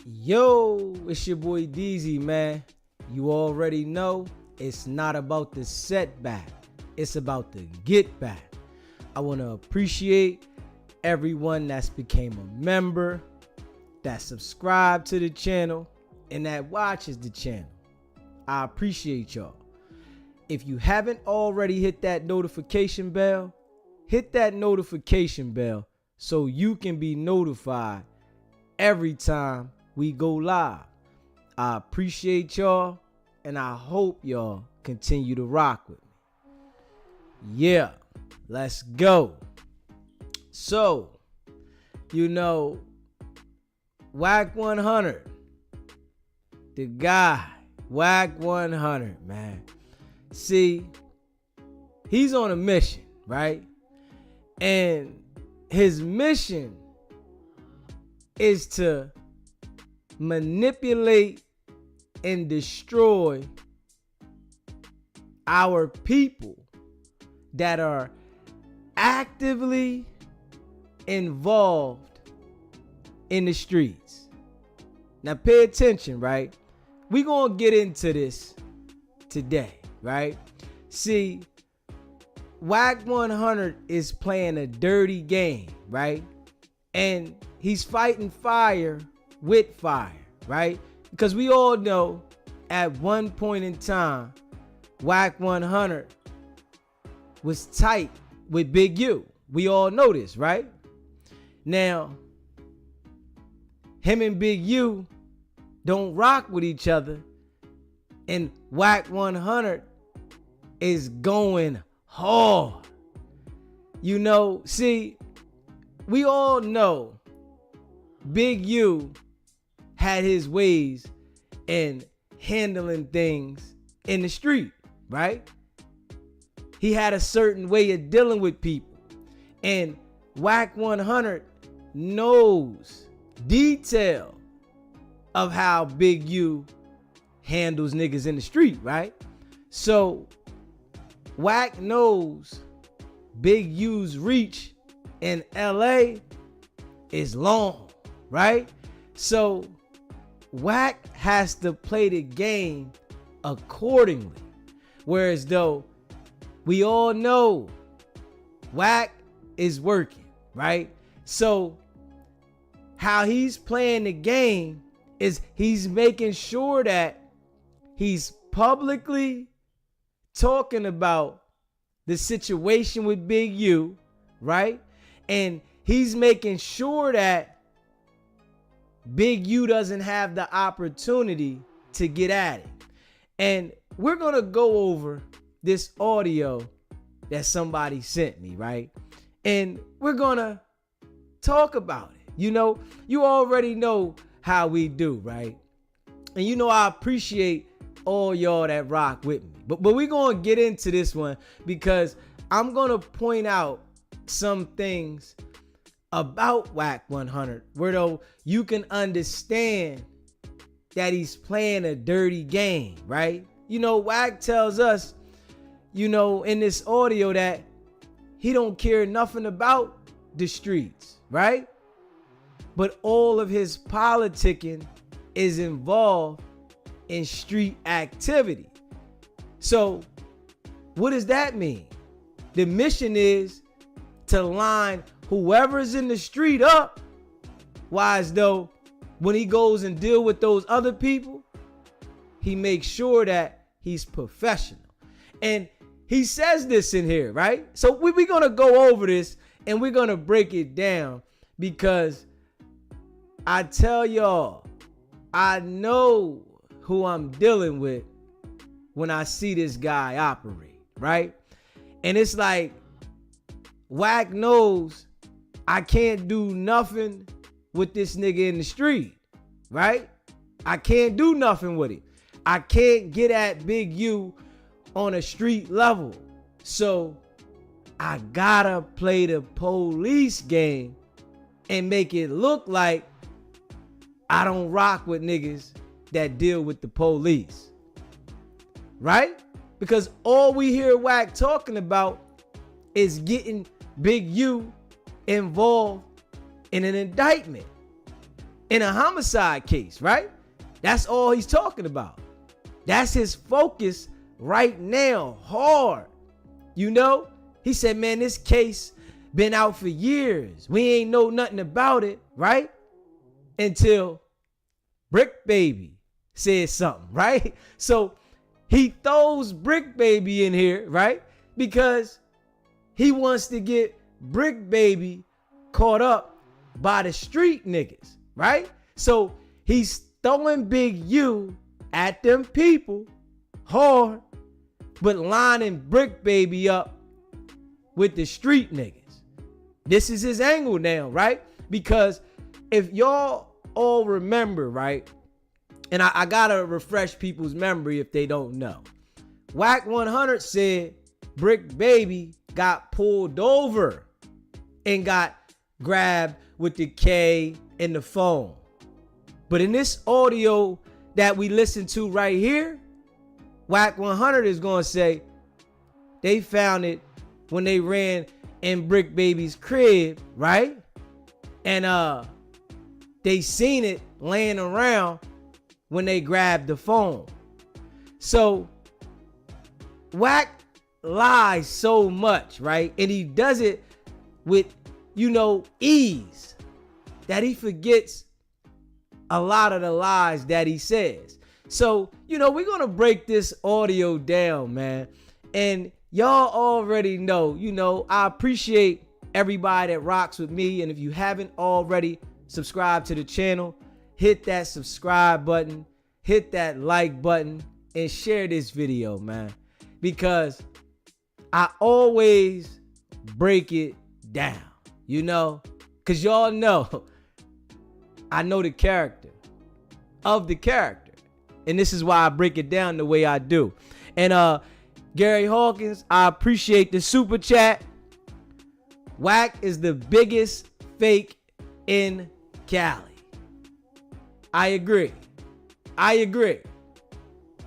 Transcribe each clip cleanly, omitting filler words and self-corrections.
Yo, it's your boy DZ, man. You already know it's not about the setback, it's about the get back. I want to appreciate everyone that's became a member, that subscribed to the channel, and that watches the channel. I appreciate y'all. If you haven't already hit that notification bell, hit that notification bell so you can be notified every time we go live. I appreciate y'all, and I hope y'all continue to rock with me. Yeah, let's go. So, Wack 100, the guy, Wack 100, man. See, he's on a mission, right? And his mission is to manipulate and destroy our people that are actively involved in the streets. Now pay attention, right? We're gonna get into this today, right? See, Wack 100 is playing a dirty game, right? And he's fighting fire with fire, right? Because we all know at one point in time, Wack 100 was tight with Big U. We all know this, right? Now, him and Big U don't rock with each other, and Wack 100 is going hard. See, we all know Big U had his ways in handling things in the street, right? He had a certain way of dealing with people. And Wack 100 knows detail of how Big U handles niggas in the street, right? So Wack knows Big U's reach in LA is long, right? So Wack has to play the game accordingly. Whereas though we all know Wack is working, right? So how he's playing the game is he's making sure that he's publicly talking about the situation with Big U, right? And he's making sure that Big U doesn't have the opportunity to get at it. And we're going to go over this audio that somebody sent me, right? And we're going to talk about it. You already know how we do, right? And I appreciate all y'all that rock with me. But we're going to get into this one because I'm going to point out some things about Wack 100 where though you can understand that he's playing a dirty game, right? Wack tells us, in this audio that he don't care nothing about the streets, right? But all of his politicking is involved in street activity. So what does that mean? The mission is to line whoever's in the street up, wise though when he goes and deal with those other people, he makes sure that he's professional. And he says this in here, right? So we're going to go over this and we're going to break it down because I tell y'all, I know who I'm dealing with when I see this guy operate, right? And it's like Wack knows I can't do nothing with this nigga in the street, right? I can't do nothing with him. I can't get at Big U on a street level. So I gotta play the police game and make it look like I don't rock with niggas that deal with the police, right? Because all we hear Wack talking about is getting Big U involved in an indictment. in a homicide case, right? That's all he's talking about. That's his focus right now, hard. You know, he said, man, this case been out for years. We ain't know nothing about it, right? Until Brick Baby said something, right? So he throws Brick Baby in here, right? Because he wants to get Brick Baby caught up by the street niggas, right? So he's throwing Big U at them people hard, but lining Brick Baby up with the street niggas. This is his angle now, right? Because if y'all all remember, right? And I gotta refresh people's memory if they don't know. Wack 100 said Brick Baby got pulled over and got grabbed with the K and the phone. But in this audio that we listen to right here, Wack 100 is gonna say they found it when they ran in Brick Baby's crib, right? And they seen it laying around when they grabbed the phone. So Wack lies so much, right? And he does it with, ease, that he forgets a lot of the lies that he says. So, we're gonna break this audio down, man. And y'all already know, I appreciate everybody that rocks with me. And if you haven't already subscribed to the channel, hit that subscribe button, hit that like button, and share this video, man. Because I always break it down, because y'all know I know the character of the character. And this is why I break it down the way I do. And Gary Hawkins, I appreciate the super chat. Wack is the biggest fake in Cali. I agree.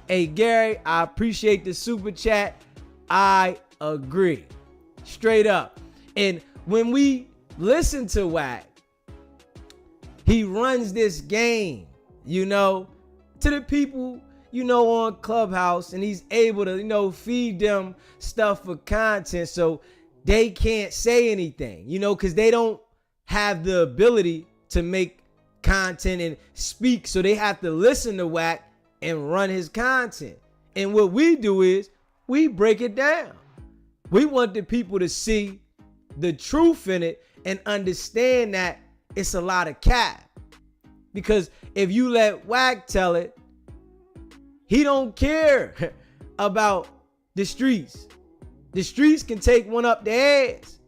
Hey, Gary, I appreciate the super chat. I agree. Straight up. And when we listen to Wack, he runs this game, to the people, on Clubhouse, and he's able to, feed them stuff for content so they can't say anything, because they don't have the ability to make content and speak. So they have to listen to Wack and run his content. And what we do is we break it down. We want the people to see the truth in it and understand that it's a lot of cap. Because if you let Wack tell it, he don't care about the streets. The streets can take one up their ass,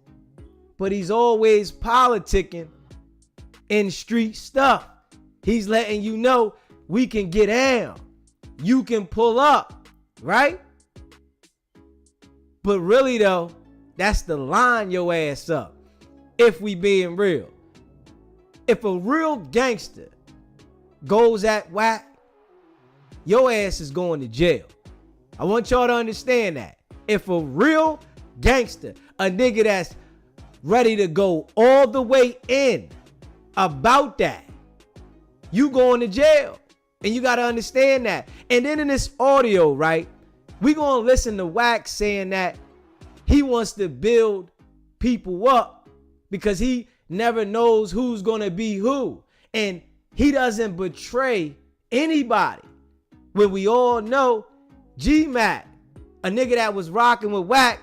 but he's always politicking in street stuff. He's letting you know we can get down. You can pull up, right? But really though, that's to line your ass up. If we being real. If a real gangster goes at Wack, your ass is going to jail. I want y'all to understand that. If a real gangster, a nigga that's ready to go all the way in about that, you going to jail. And you got to understand that. And then in this audio, right, we going to listen to Wack saying that he wants to build people up because he never knows who's going to be who. And he doesn't betray anybody. When we all know G-Mac, a nigga that was rocking with Wack,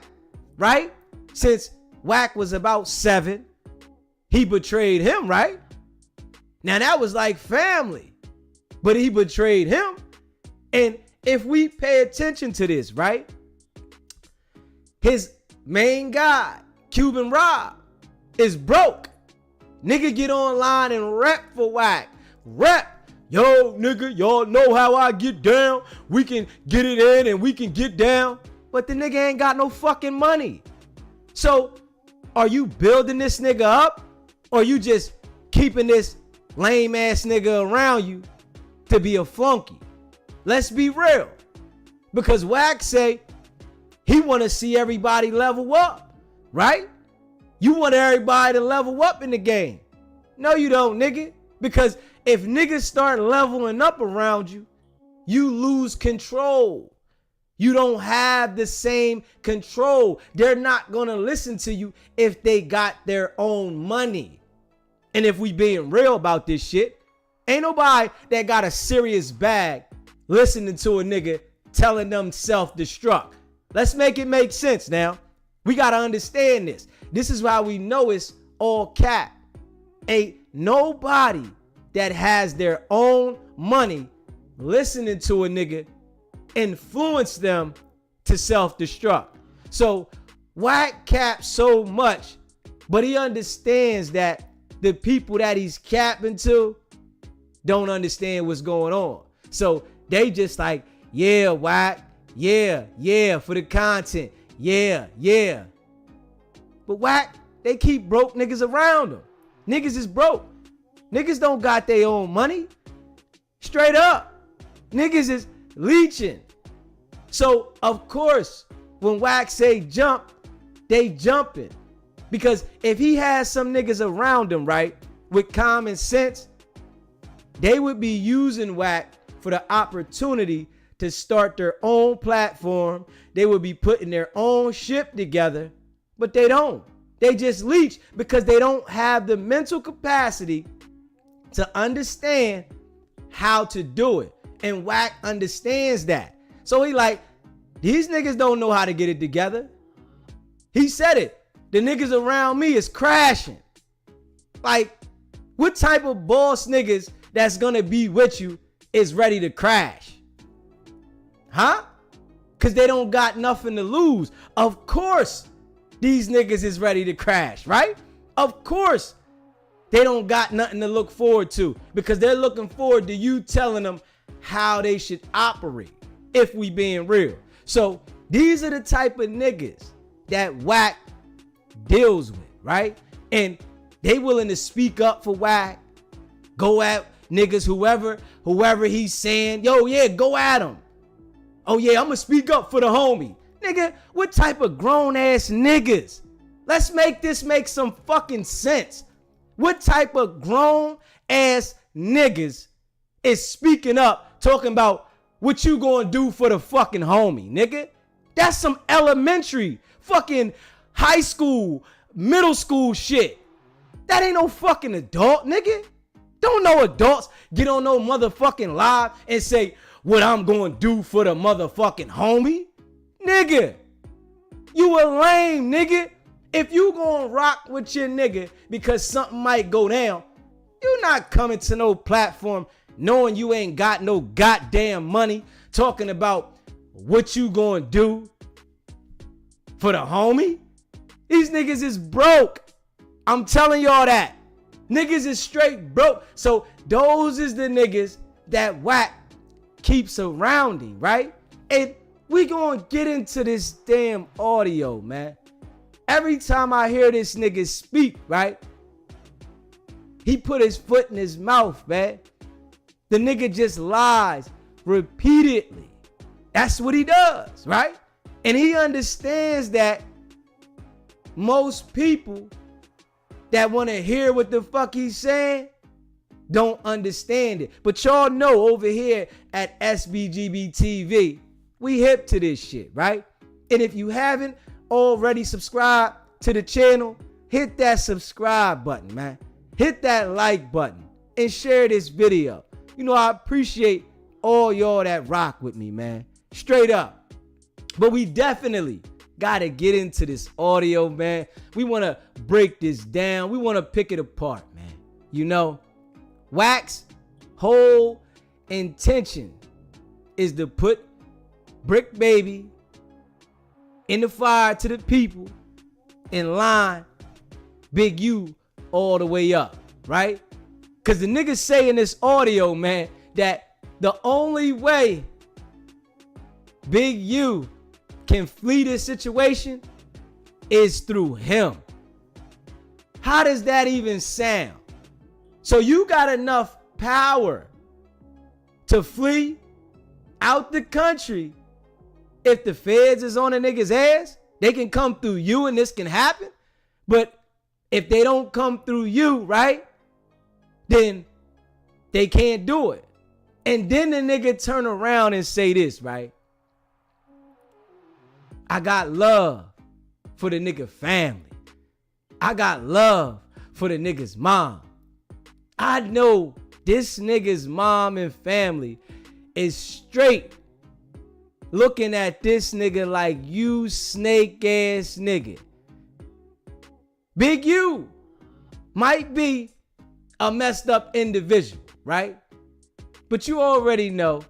right? Since Wack was about 7, he betrayed him, right? Now that was like family, but he betrayed him. And if we pay attention to this, right? His main guy, Cuban Rob, is broke. Nigga get online and rap for Wack. Rap. Yo, nigga, y'all know how I get down. We can get it in and we can get down. But the nigga ain't got no fucking money. So are you building this nigga up? Or you just keeping this lame ass nigga around you to be a flunky? Let's be real. Because Wack say he want to see everybody level up, right? You want everybody to level up in the game. No, you don't, nigga. Because if niggas start leveling up around you, you lose control. You don't have the same control. They're not going to listen to you if they got their own money. And if we being real about this shit, ain't nobody that got a serious bag listening to a nigga telling them self-destruct. Let's make it make sense now. We got to understand this. This is why we know it's all cap. Ain't nobody that has their own money listening to a nigga influence them to self-destruct. So Wack caps so much, but he understands that the people that he's capping to don't understand what's going on. So they just like, yeah, Wack, yeah, for the content, yeah. But Wack, they keep broke niggas around them. Niggas is broke. Niggas don't got their own money. Straight up. Niggas is leeching. So, of course, when Wack say jump, they jumping. Because if he has some niggas around him, right, with common sense, they would be using Wack for the opportunity to start their own platform. They would be putting their own shit together, but they don't. They just leech because they don't have the mental capacity to understand how to do it. And Wack understands that. So he like, these niggas don't know how to get it together. He said it. The niggas around me is crashing. Like, what type of boss niggas that's gonna be with you is ready to crash? Huh? Because they don't got nothing to lose. Of course, these niggas is ready to crash, right? Of course, they don't got nothing to look forward to because they're looking forward to you telling them how they should operate, if we being real. So these are the type of niggas that Wack deals with, right? And they willing to speak up for Wack, go at niggas, whoever he's saying, yo, yeah, go at him. Oh yeah, I'm gonna speak up for the homie. Nigga, what type of grown ass niggas? Let's make this make some fucking sense. What type of grown ass niggas is speaking up, talking about what you gonna do for the fucking homie, nigga? That's some elementary, fucking high school, middle school shit. That ain't no fucking adult, nigga. Don't no adults get on no motherfucking live and say what I'm gonna do for the motherfucking homie. Nigga, you a lame, nigga. If you gonna rock with your nigga because something might go down, you not coming to no platform knowing you ain't got no goddamn money, talking about what you gonna do for the homie. These niggas is broke. I'm telling y'all that. Niggas is straight broke. So those is the niggas that Wack keeps surrounding, right? And we gonna get into this damn audio, man. Every time I hear this nigga speak, right? He put his foot in his mouth, man. The nigga just lies repeatedly. That's what he does, right? And he understands that most people that want to hear what the fuck he's saying don't understand it. But y'all know over here at SBGB TV, we hip to this shit, right? And if you haven't already subscribed to the channel, hit that subscribe button, man. Hit that like button and share this video. You know, I appreciate all y'all that rock with me, man. Straight up. But we definitely got to get into this audio, man. We want to break this down. We want to pick it apart, man. You know, Wack's whole intention is to put Brick Baby in the fire to the people, in line, Big U all the way up, right? Because the niggas say in this audio, man, that the only way Big U can flee this situation is through him. How does that even sound? So you got enough power to flee out the country. If the feds is on a nigga's ass, they can come through you and this can happen. But if they don't come through you, right, then They can't do it. And then the nigga turn around and say this, right? I got love for the nigga family. I got love for the nigga's mom. I know this nigga's mom and family is straight looking at this nigga like, you snake ass nigga. Big U might be a messed up individual, right? But you already know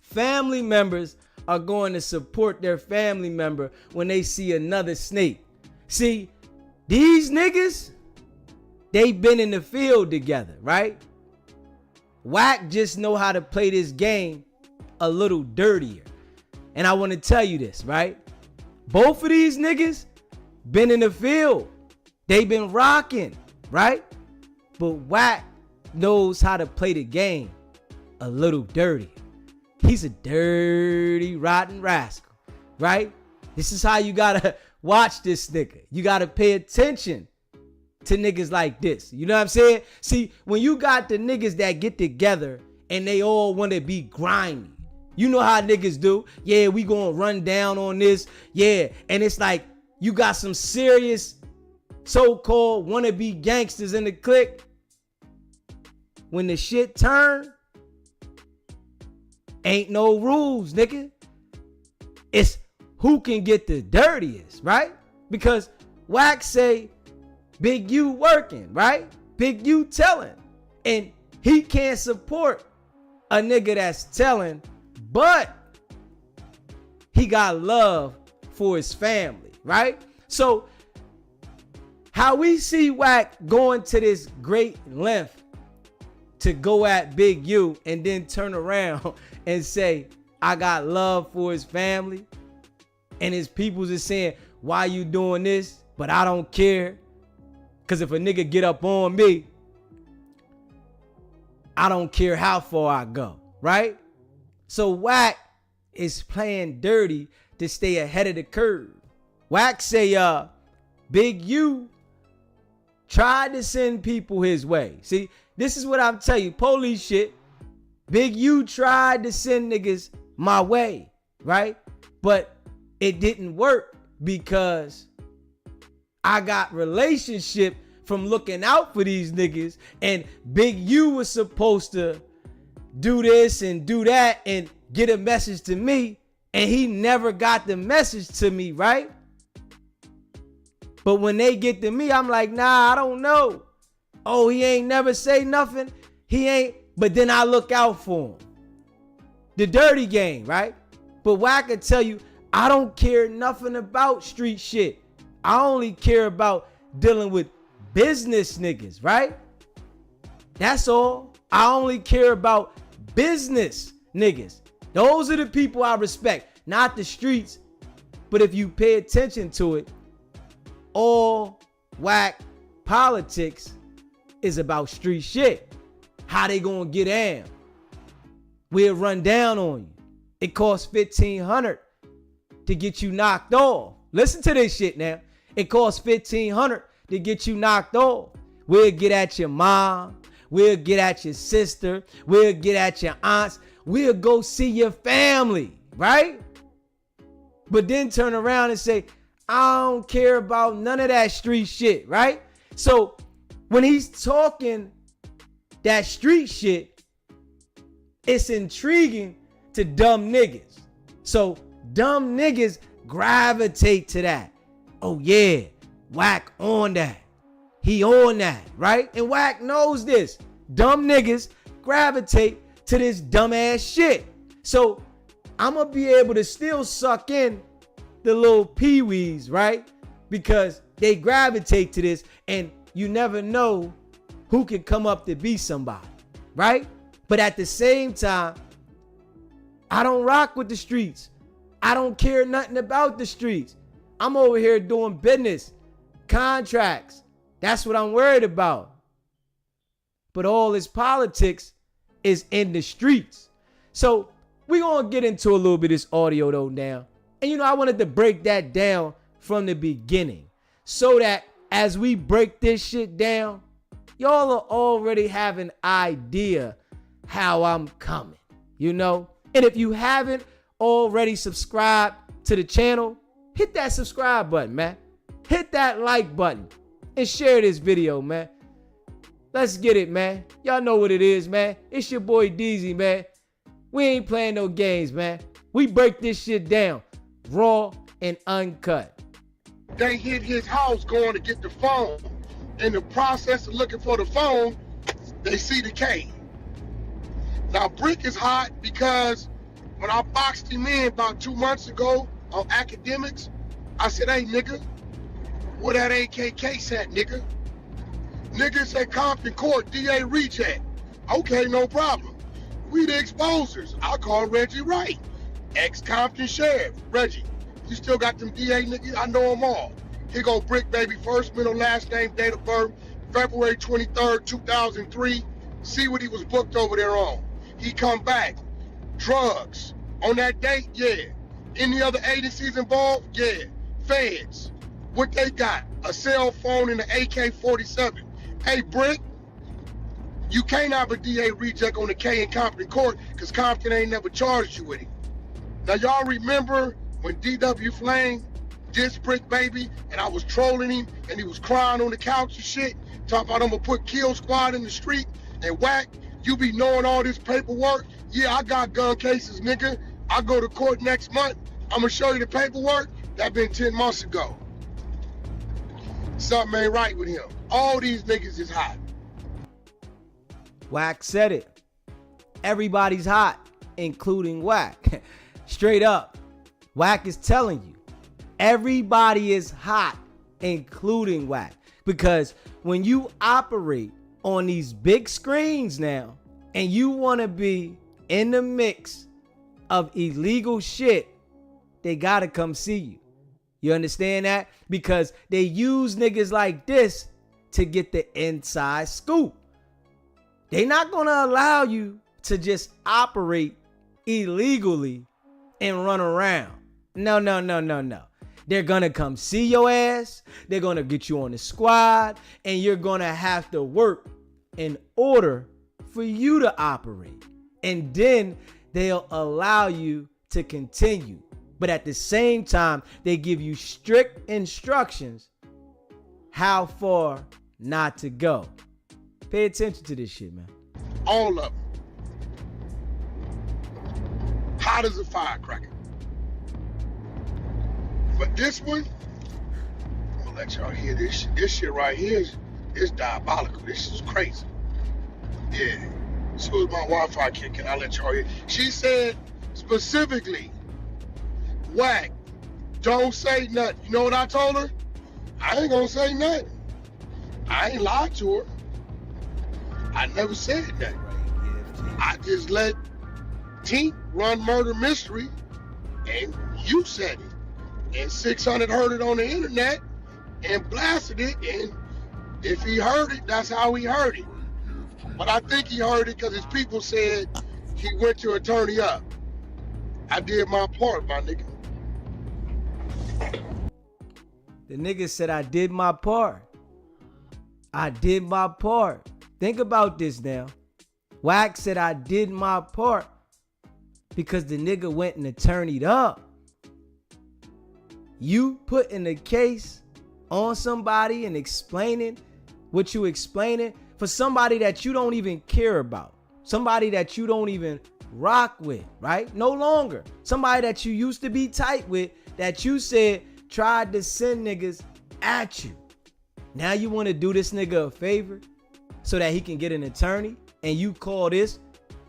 family members are going to support their family member when they see another snake. See, these niggas, they been in the field together, right? Wack just know how to play this game a little dirtier. And I want to tell you this, right? Both of these niggas been in the field. They been rocking, right? But Wack knows how to play the game a little dirty. He's a dirty, rotten rascal, right? This is how you gotta watch this nigga. You gotta pay attention to niggas like this. You know what I'm saying? See, when you got the niggas that get together and they all want to be grimy, you know how niggas do. Yeah, we gonna run down on this. Yeah, and it's like you got some serious so-called wannabe gangsters in the clique. When the shit turn, ain't no rules, nigga. It's who can get the dirtiest, right? Because Wack say Big U working, right? Big U telling. And he can't support a nigga that's telling, but he got love for his family, right? So how we see Wack going to this great length to go at Big U and then turn around and say, I got love for his family. And his peoples is saying, why you doing this? But I don't care. Because if a nigga get up on me, I don't care how far I go, right? So Wack is playing dirty to stay ahead of the curve. Wack say, Big U tried to send people his way. See, this is what I'm telling you, police shit. Big U tried to send niggas my way, right? But it didn't work because I got relationship from looking out for these niggas, and Big U was supposed to do this and do that and get a message to me, and he never got the message to me, right? But when they get to me, I'm like, nah, I don't know. Oh, he ain't never say nothing. He ain't, but then I look out for him. The dirty game, right? But Wack could tell you, I don't care nothing about street shit. I only care about dealing with business niggas, right? That's all. I only care about business niggas. Those are the people I respect, not the streets. But if you pay attention to it, all Wack politics is about street shit. How they gonna get in? We'll run down on you. It costs $1,500 to get you knocked off. Listen to this shit now. It costs $1,500 to get you knocked off. We'll get at your mom. We'll get at your sister. We'll get at your aunts. We'll go see your family, right? But then turn around and say, I don't care about none of that street shit, right? So when he's talking that street shit, it's intriguing to dumb niggas. So dumb niggas gravitate to that. Oh yeah, Wack on that. He on that, right? And Wack knows this. Dumb niggas gravitate to this dumbass shit. So I'm gonna be able to still suck in the little peewees, right? Because they gravitate to this, and you never know who can come up to be somebody, right? But at the same time, I don't rock with the streets. I don't care nothing about the streets. I'm over here doing business, contracts. That's what I'm worried about. But all this politics is in the streets. So we're going to get into a little bit of this audio though now. And you know, I wanted to break that down from the beginning so that as we break this shit down, Y'all are already have an idea how I'm coming, you know? And if you haven't already subscribed to the channel, hit that subscribe button, man. Hit that like button and share this video, man. Let's get it, man. Y'all know what it is, man. It's your boy DZ, man. We ain't playing no games, man. We break this shit down raw and uncut. They hit his house going to get the phone. In the process of looking for the phone, they see the K. Now, Brick is hot because when I boxed him in about 2 months ago on academics, I said, hey, nigga, where that AK case at, nigga? Nigga said Compton Court, DA reject. Okay, no problem. We the exposers. I call Reggie Wright, ex-Compton sheriff. Reggie, you still got them DA niggas? I know them all. Here go Brick, baby. First, middle, last name, date of birth, February 23rd, 2003. See what he was booked over there on. He come back. Drugs. On that date, yeah. Any other agencies involved? Yeah. Feds. What they got? A cell phone and an AK-47. Hey, Brick, you can't have a DA reject on the K in Compton Court because Compton ain't never charged you with it. Now, y'all remember when DW Flame dissed Brick, baby, and I was trolling him and he was crying on the couch and shit, talking about I'm gonna put Kill Squad in the street, and Wack, you be knowing all this paperwork? Yeah, I got gun cases, nigga. I go to court next month. I'm gonna show you the paperwork. That been 10 months ago. Something ain't right with him. All these niggas is hot. Wack said it. Everybody's hot, including Wack. Straight up. Wack is telling you. Everybody is hot, including Wack. Because when you operate on these big screens now, and you want to be in the mix of illegal shit, they got to come see you. You understand that? Because they use niggas like this to get the inside scoop. They not going to allow you to just operate illegally and run around. No. They're going to come see your ass. They're going to get you on the squad. And you're going to have to work in order for you to operate. And then they'll allow you to continue. But at the same time, they give you strict instructions how far not to go. Pay attention to this shit, man. All of them. Hot as a firecracker. But this one, I'm gonna let y'all hear this. This shit right here is diabolical. This is crazy. Yeah. As soon as my Wi-Fi kicking, I'll let y'all hear. She said specifically, Wack, don't say nothing. You know what I told her? I ain't gonna say nothing. I ain't lied to her. I never said nothing. I just let Tink run Murder Mystery, and you said it. And 600 heard it on the internet and blasted it, and if he heard it, that's how he heard it. But I think he heard it because his people said he went to attorney up. I did my part, my nigga. The nigga said, I did my part. I did my part. Think about this now. Wack said, I did my part because the nigga went and attorneyed up. You putting a case on somebody and explaining what you explaining for somebody that you don't even care about. Somebody that you don't even rock with, right? No longer. Somebody that you used to be tight with that you said tried to send niggas at you. Now you want to do this nigga a favor so that he can get an attorney, and you call this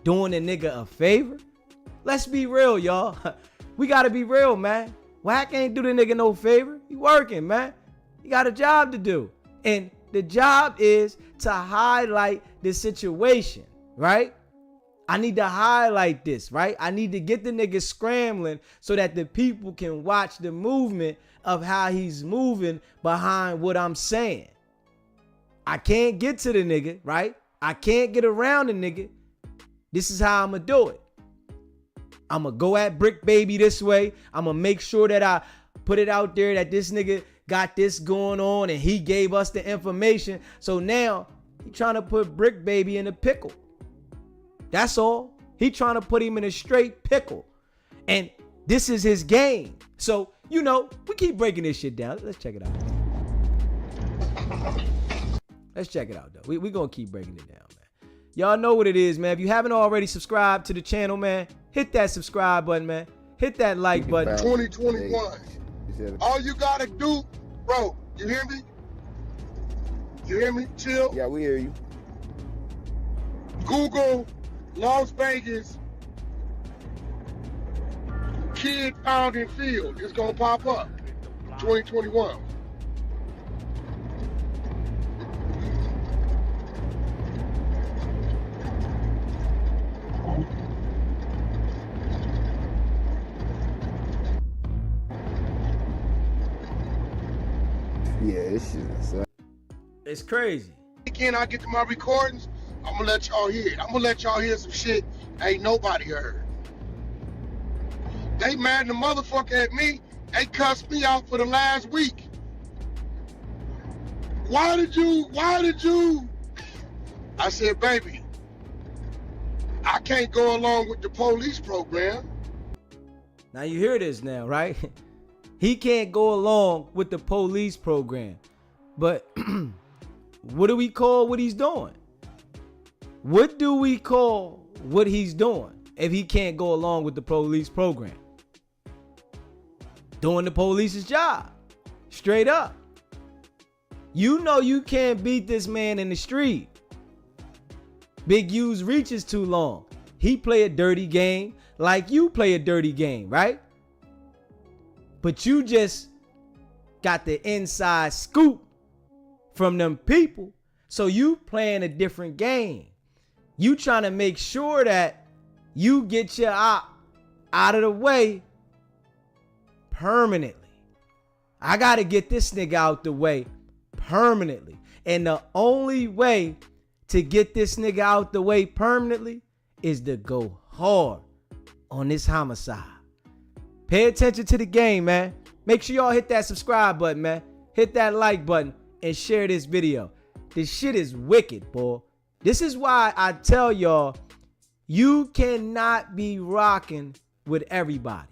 doing the nigga a favor? Let's be real, y'all. We got to be real, man. Wack ain't do the nigga no favor. He working, man. He got a job to do. And the job is to highlight the situation, right? I need to highlight this, right? I need to get the nigga scrambling so that the people can watch the movement of how he's moving behind what I'm saying. I can't get to the nigga, right? I can't get around the nigga. This is how I'm going to do it. I'm going to go at Brick Baby this way. I'm going to make sure that I put it out there that this nigga got this going on and he gave us the information. So now He trying to put Brick Baby in a pickle. That's all. He trying to put him in a straight pickle. And this is his game. So, you know, we keep breaking this shit down. Let's check it out. Let's check it out, though. We gonna keep breaking it down, man. Y'all know what it is, man. If you haven't already subscribed to the channel, man, hit that subscribe button, man. Hit that like button. 2021. All you gotta do, bro, you hear me? You hear me? Chill. Yeah, we hear you. Google Las Vegas kid found in field. It's gonna pop up. 2021. Yeah, this shit is It's crazy. Again, I get to my recordings, I'm gonna let y'all hear it. I'm gonna let y'all hear some shit ain't nobody heard. They mad the motherfucker at me. They cussed me out for the last week. Why did you? I said, baby, I can't go along with the police program. Now you hear this now, right? He can't go along with the police program. But what do we call what he's doing? What do we call what he's doing if he can't go along with the police program? Doing the police's job. Straight up. You know you can't beat this man in the street. Big U's reach is too long. He play a dirty game like you play a dirty game, right? But you just got the inside scoop from them people. So you playing a different game. You trying to make sure that you get your op out of the way permanently. I got to get this nigga out the way permanently. And the only way to get this nigga out the way permanently is to go hard on this homicide. Pay attention to the game, man. Make sure y'all hit that subscribe button, man. Hit that like button and share this video. This shit is wicked, boy. This is why I tell y'all, you cannot be rocking with everybody.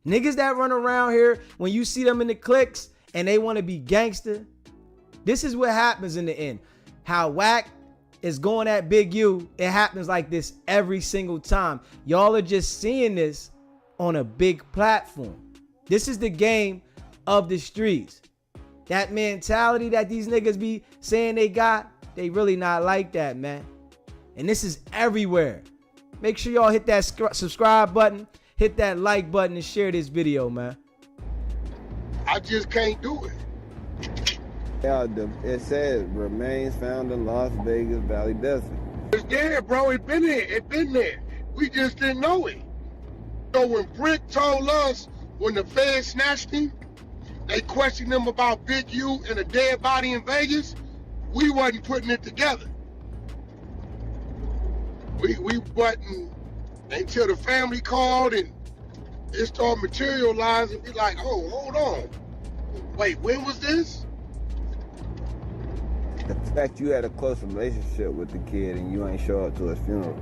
Niggas that run around here, when you see them in the cliques and they want to be gangster, this is what happens in the end. How Wack is going at Big U, it happens like this every single time. Y'all are just seeing this on a big platform. This is the game of the streets. That mentality that these niggas be saying they got, they really not like that, man. And this is everywhere. Make sure y'all hit that subscribe button, hit that like button, and share this video, man. I just can't do it. Yeah, it says remains found in Las Vegas Valley Desert. It's there, bro. It been there. It been there. We just didn't know it. So when Brick told us when the feds snatched him, they questioned him about Big U and a dead body in Vegas, we wasn't putting it together. We wasn't until the family called and it started materializing. Be like, oh, hold on. Wait, when was this? The fact you had a close relationship with the kid and you ain't show up to his funeral.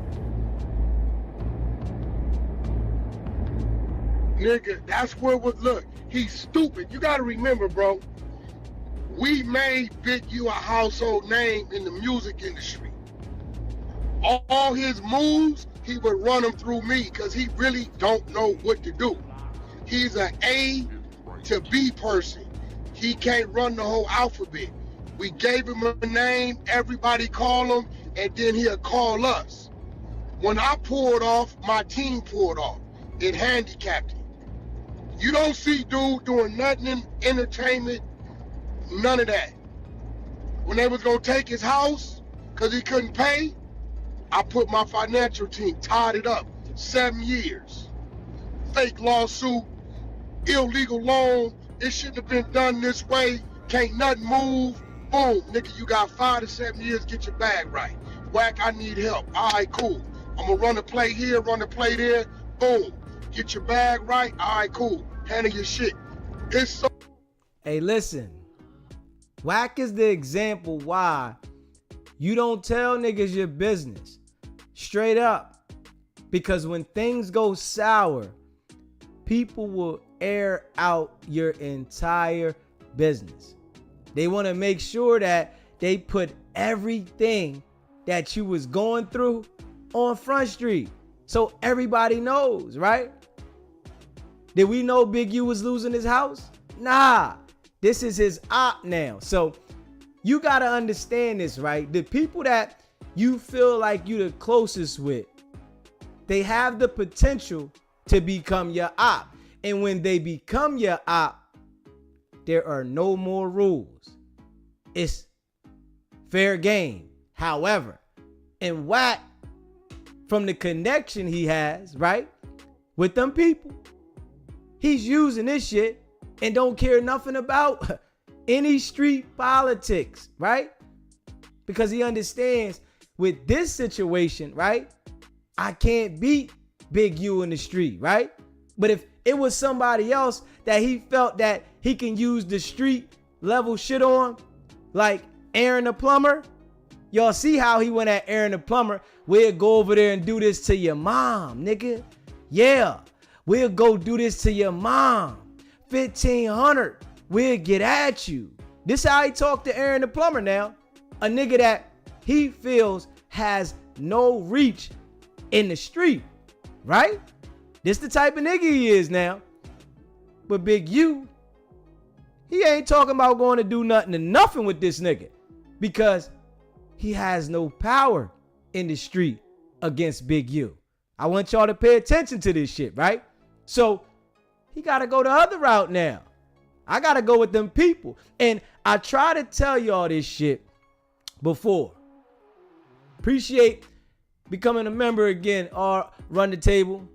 Nigga, that's where look, he's stupid. You gotta remember, bro, we made Big U a household name in the music industry. All his moves, he would run them through me because he really don't know what to do. He's an A to B person. He can't run the whole alphabet. We gave him a name, everybody call him, and then he'll call us. When I pulled off, my team pulled off. It handicapped him. You don't see dude doing nothing in entertainment, none of that. When they was gonna take his house, cause he couldn't pay, I put my financial team, tied it up, 7 years. Fake lawsuit, illegal loan, it shouldn't have been done this way, can't nothing move. Boom, nigga, you got 5 to 7 years, get your bag right. Wack, I need help. All right, cool. I'm gonna run the play here, run the play there. Boom, get your bag right. All right, cool. Handle your shit. It's so. Hey, listen. Wack is the example why You don't tell niggas your business. Straight up. Because when things go sour, people will air out your entire business. They want to make sure that they put everything that you was going through on Front Street. So everybody knows, right? Did we know Big U was losing his house? Nah. This is his op now. So you got to understand this, right? The people that you feel like you the closest with, they have the potential to become your op. And when they become your op, there are no more rules. It's fair game. However, in Wack, from the connection he has, right, with them people, he's using this shit and don't care nothing about any street politics, right? Because he understands with this situation, right, I can't beat Big U in the street, right? But if it was somebody else that he felt that he can use the street level shit on, like Aaron the plumber, y'all see how he went at Aaron the plumber. We'll go over there and do this to your mom, nigga. Yeah, we'll go do this to your mom. 1,500, we'll get at you. This how he talked to Aaron the plumber now. A nigga that he feels has no reach in the street, right? This the type of nigga he is now. But Big U, he ain't talking about going to do nothing to nothing with this nigga because he has no power in the street against Big U. I want y'all to pay attention to this shit, right? So he got to go the other route now. I got to go with them people. And I try to tell y'all this shit before. Appreciate becoming a member again or run the table.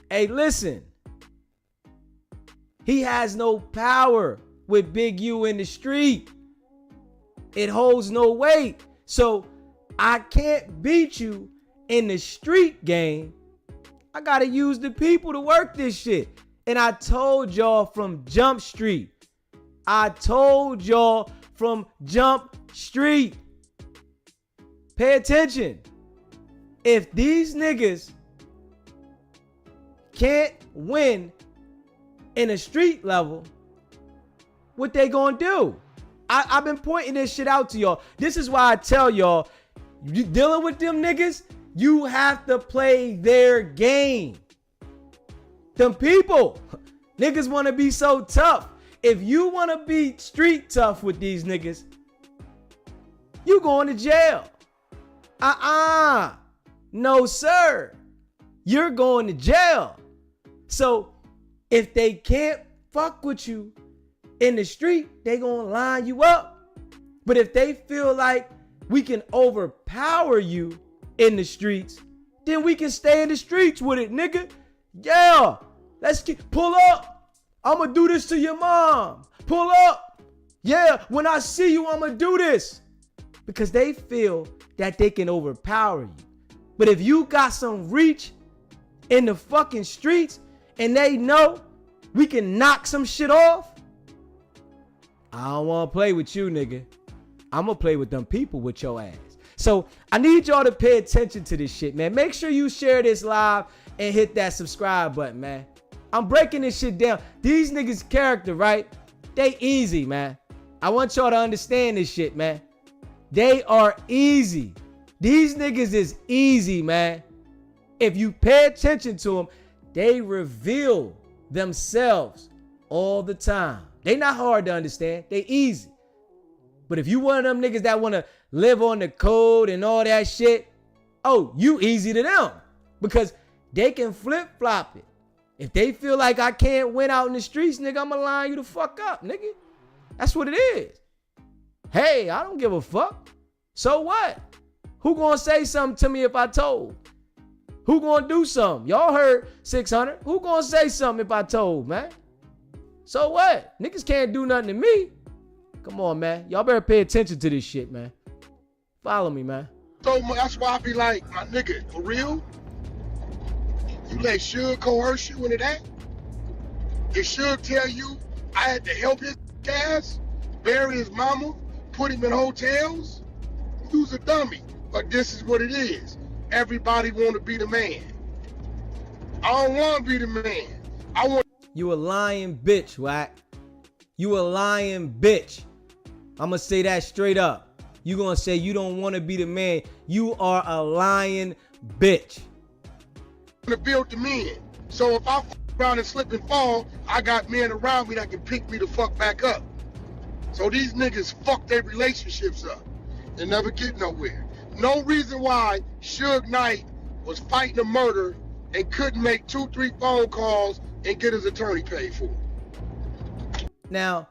Hey, listen. He has no power with Big U in the street. It holds no weight. So I can't beat you in the street game. I got to use the people to work this shit. And I told y'all from Jump Street. I told y'all from Jump Street. Pay attention. If these niggas can't win in a street level, what they gonna do? I've been pointing this shit out to y'all. This is why I tell y'all, you dealing with them niggas, you have to play their game. Them people, niggas want to be so tough. If you want to be street tough with these niggas, you going to jail. No, sir. You're going to jail. So if they can't fuck with you in the street, they going to line you up. But if they feel like we can overpower you in the streets, then we can stay in the streets with it, nigga. Yeah, pull up. I'ma do this to your mom. Pull up. Yeah, when I see you, I'ma do this. Because they feel that they can overpower you. But if you got some reach in the fucking streets and they know we can knock some shit off, I don't want to play with you, nigga. I'm going to play with them people with your ass. So I need y'all to pay attention to this shit, man. Make sure you share this live and hit that subscribe button, man. I'm breaking this shit down. These niggas' character, right? They easy, man. I want y'all to understand this shit, man. They are easy. These niggas is easy, man. If you pay attention to them, they reveal themselves all the time. They not hard to understand. They easy. But if you one of them niggas that want to live on the code and all that shit, oh, you easy to them. Because they can flip-flop it. If they feel like I can't win out in the streets, nigga, I'm going to line you the fuck up, nigga. That's what it is. Hey, I don't give a fuck. So what? Who gonna say something to me if I told? Who gonna do something? Y'all heard 600. Who gonna say something if I told, man? So what? Niggas can't do nothing to me. Come on, man. Y'all better pay attention to this shit, man. Follow me, man. So that's why I be like, my nigga, for real? You let Suge coerce you into that? Did Suge tell you I had to help his ass, bury his mama, put him in hotels? you's a dummy. But this is what it is. Everybody want to be the man. I don't want to be the man. I want. You a lying bitch, Wack. You a lying bitch. I'm gonna say that straight up. You gonna say you don't want to be the man. You are a lying bitch. To build the men. So if I fuck around and slip and fall, I got men around me that can pick me the fuck back up. So these niggas fuck their relationships up and never get nowhere. No reason why Suge Knight was fighting a murder and couldn't make 2-3 phone calls and get his attorney paid for. Now,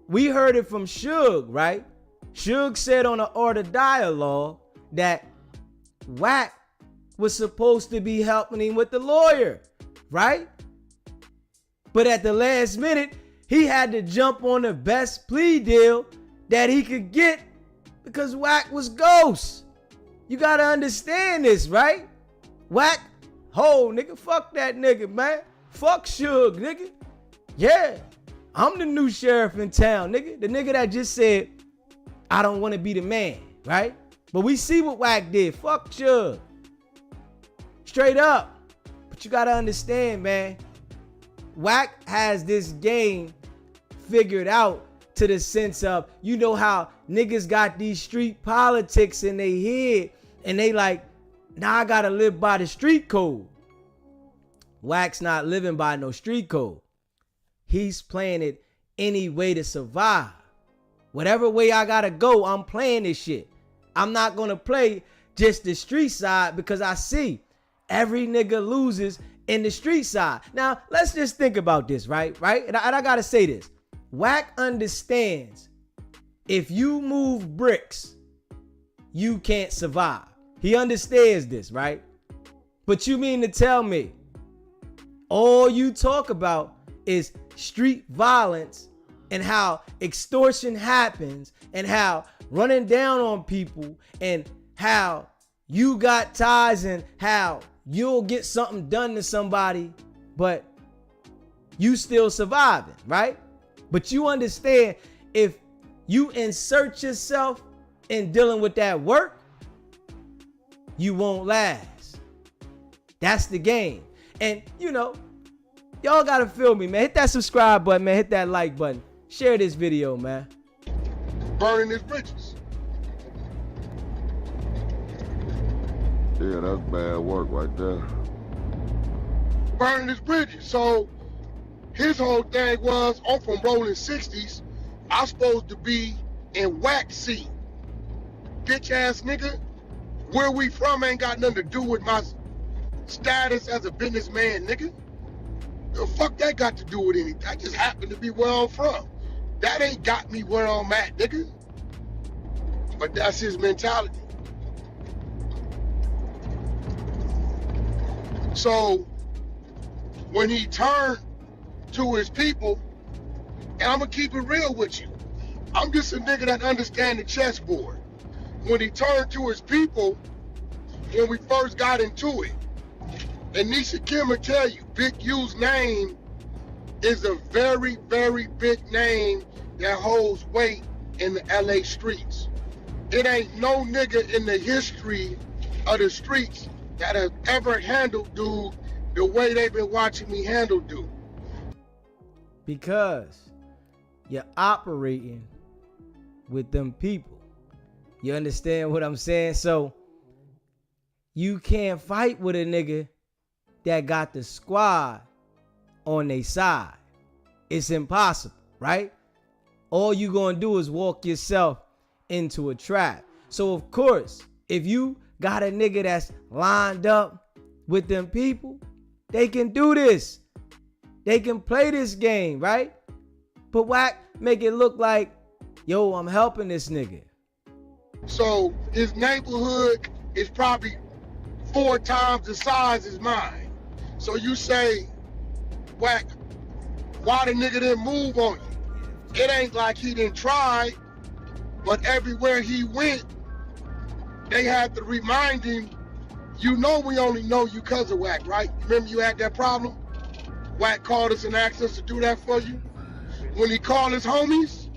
we heard it from Suge, right? Suge said on the Art of Dialogue that Wack was supposed to be helping him with the lawyer, right? But at the last minute, he had to jump on the best plea deal that he could get because Wack was ghost. You gotta understand this, right? Wack, nigga, fuck that nigga, man. Fuck Suge, nigga. Yeah, I'm the new sheriff in town, nigga. The nigga that just said, I don't want to be the man, right? But we see what Wack did. Fuck Suge. Straight up. But you gotta understand, man. Wack has this game figured out to the sense of, you know how niggas got these street politics in their head and they like, now I gotta live by the street code. Wack's not living by no street code. He's playing it any way to survive. Whatever way I gotta go, I'm playing this shit. I'm not gonna play just the street side because I see every nigga loses in the street side. Now, let's just think about this, right? And I gotta say this. Wack understands if you move bricks, you can't survive. He understands this, right? But you mean to tell me all you talk about is street violence and how extortion happens and how running down on people and how you got ties and how you'll get something done to somebody, but you still surviving, right? But you understand if you insert yourself in dealing with that work, you won't last. That's the game. And you know, y'all gotta feel me, man. Hit that subscribe button, man. Hit that like button. Share this video, man. Burning his bridges. Yeah, that's bad work right there. Burning his bridges. So his whole thing was, I'm from rolling 60s. I'm supposed to be in Wack seat. Bitch ass nigga. Where we from ain't got nothing to do with my status as a businessman, nigga. The fuck that got to do with anything? I just happen to be where I'm from. That ain't got me where I'm at, nigga. But that's his mentality. So when he turned to his people, and I'm gonna keep it real with you, I'm just a nigga that understand the chessboard. When he turned to his people, when we first got into it, and Nisha Kim will tell you, Big U's name is a very, very big name that holds weight in the LA streets. It ain't no nigga in the history of the streets that has ever handled dude the way they've been watching me handle dude. Because you're operating with them people. You understand what I'm saying? So you can't fight with a nigga that got the squad on their side. It's impossible, right? All you gonna do is walk yourself into a trap. So of course, if you got a nigga that's lined up with them people, they can do this. They can play this game, right? But Wack make it look like, yo, I'm helping this nigga. So his neighborhood is probably 4 times the size as mine. So you say, Wack, why the nigga didn't move on you? It ain't like he didn't try, but everywhere he went, they had to remind him, you know we only know you cause of Wack, right? Remember you had that problem? Wack called us and asked us to do that for you. When he called his homies,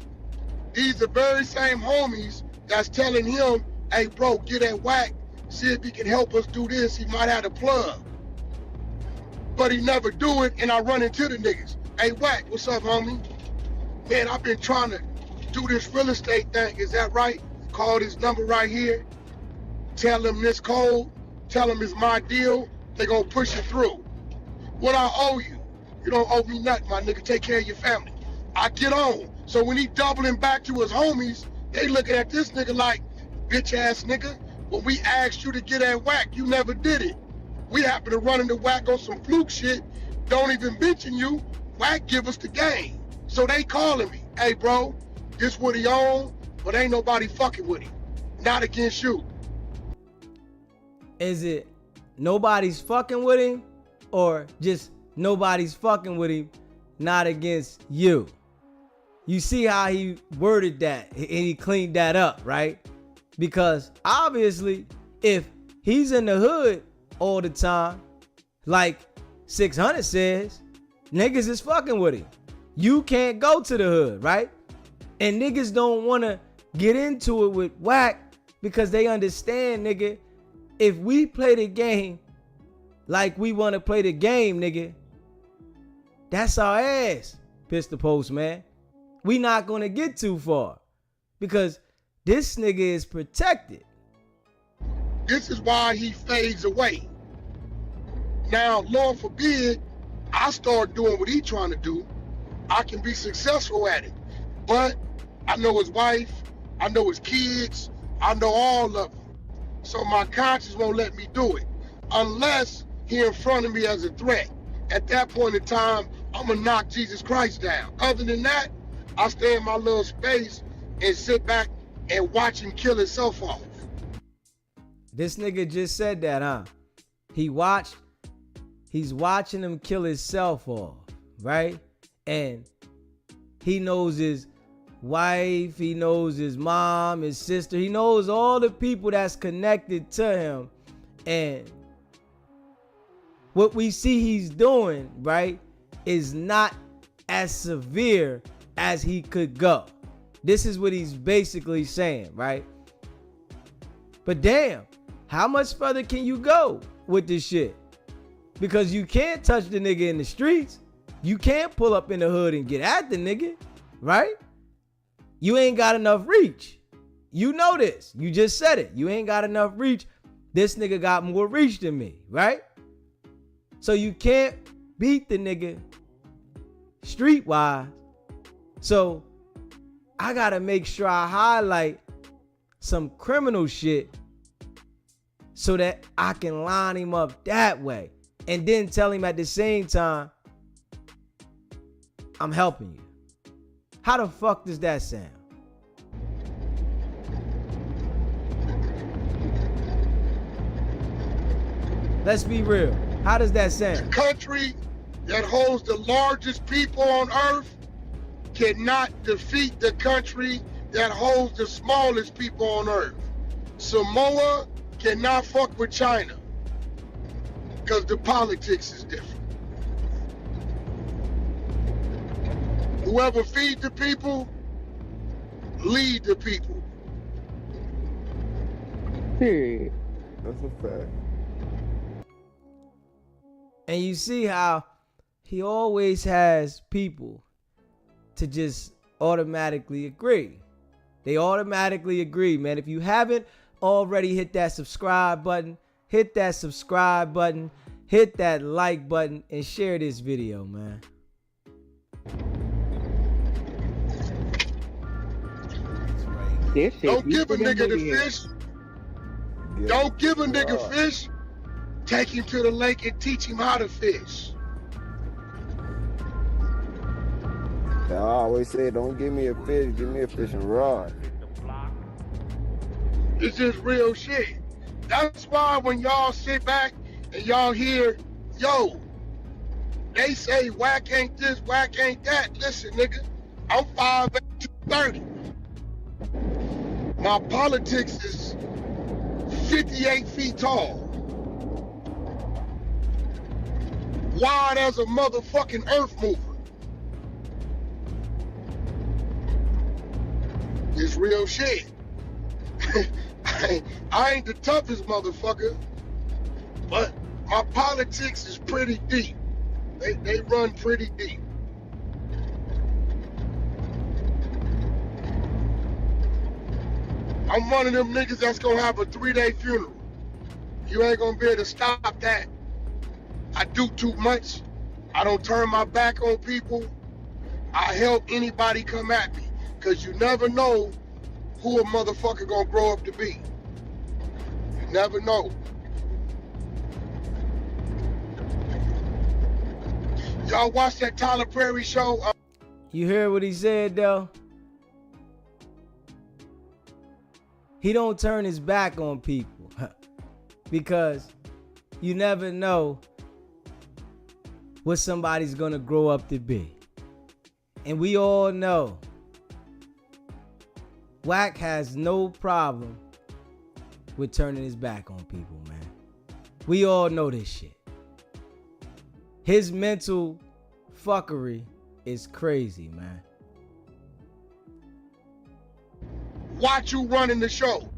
these the very same homies that's telling him, hey bro, get at Wack, see if he can help us do this, he might have a plug. But he never do it, and I run into the niggas. Hey Wack, what's up, homie? Man, I've been trying to do this real estate thing, is that right? Call this number right here, tell them this code, tell them it's my deal, they gonna push it through. What I owe you? You don't owe me nothing, my nigga, take care of your family. I get on. So when he doubling back to his homies, they looking at this nigga like, bitch ass nigga, when we asked you to get at Wack, you never did it. We happen to run into Wack on some fluke shit, don't even mention you, Wack give us the game. So they calling me, hey bro, this what he on, but ain't nobody fucking with him. Not against you. Is it nobody's fucking with him, or just nobody's fucking with him, not against you? You see how he worded that, and he cleaned that up, right? Because obviously, if he's in the hood all the time, like 600 says, niggas is fucking with him. You can't go to the hood, right? And niggas don't want to get into it with Wack because they understand, nigga, if we play the game like we want to play the game, nigga, that's our ass, Pistol Post, man. We not going to get too far because this nigga is protected. This is why he fades away. Now, Lord forbid, I start doing what he trying to do. I can be successful at it. But I know his wife, I know his kids, I know all of them. So my conscience won't let me do it unless he in front of me as a threat. At that point in time, I'm gonna knock Jesus Christ down. Other than that, I stay in my little space and sit back and watch him kill himself off. This nigga just said that, huh? He's watching him kill himself off, right? And he knows his wife, he knows his mom, his sister, he knows all the people that's connected to him. And what we see he's doing, right, is not as severe as he could go. This is what he's basically saying, right? But damn, how much further can you go with this shit? Because you can't touch the nigga in the streets. You can't pull up in the hood and get at the nigga, right? You ain't got enough reach. You know this. You just said it. You ain't got enough reach. This nigga got more reach than me, right? So you can't beat the nigga streetwise. So I gotta make sure I highlight some criminal shit so that I can line him up that way. And then tell him at the same time, I'm helping you. How the fuck does that sound? Let's be real. How does that sound? The country that holds the largest people on earth cannot defeat the country that holds the smallest people on earth. Samoa cannot fuck with China because the politics is different. Whoever feeds the people, lead the people. Period. That's a fact. And you see how he always has people to just automatically agree. They automatically agree, man. If you haven't already hit that subscribe button, hit that subscribe button, hit that like button, and share this video, man. Don't give a nigga the fish. Don't give a nigga fish. Take him to the lake and teach him how to fish. I always say, don't give me a fish, give me a fishing rod. It's just real shit. That's why when y'all sit back and y'all hear, yo, they say Wack ain't this, Wack ain't that. Listen, nigga, I'm 5'8", 230. My politics is 58 feet tall. Wide as a motherfucking earth mover. It's real shit. I ain't the toughest motherfucker, but my politics is pretty deep. They run pretty deep. I'm one of them niggas that's gonna have a 3-day funeral. You ain't gonna be able to stop that. I do too much. I don't turn my back on people. I help anybody come at me, cause you never know who a motherfucker gonna grow up to be. You never know. Y'all watch that Tyler Perry show? You hear what he said though? He don't turn his back on people because you never know what somebody's gonna grow up to be. And we all know Wack has no problem with turning his back on people, man. We all know this shit. His mental fuckery is crazy, man. Watch you running the show.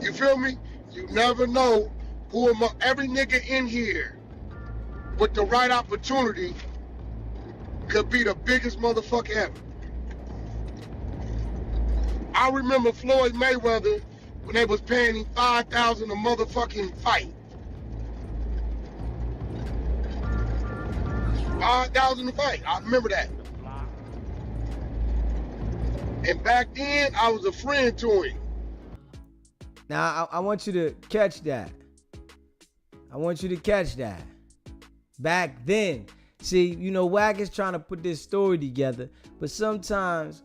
You feel me? You never know who every nigga in here with the right opportunity could be the biggest motherfucker ever. I remember Floyd Mayweather when they was paying him $5,000 a motherfucking fight. $5,000 a fight. I remember that. And back then, I was a friend to him. Now, I want you to catch that. I want you to catch that. Back then, see, you know, Wack is trying to put this story together, but sometimes,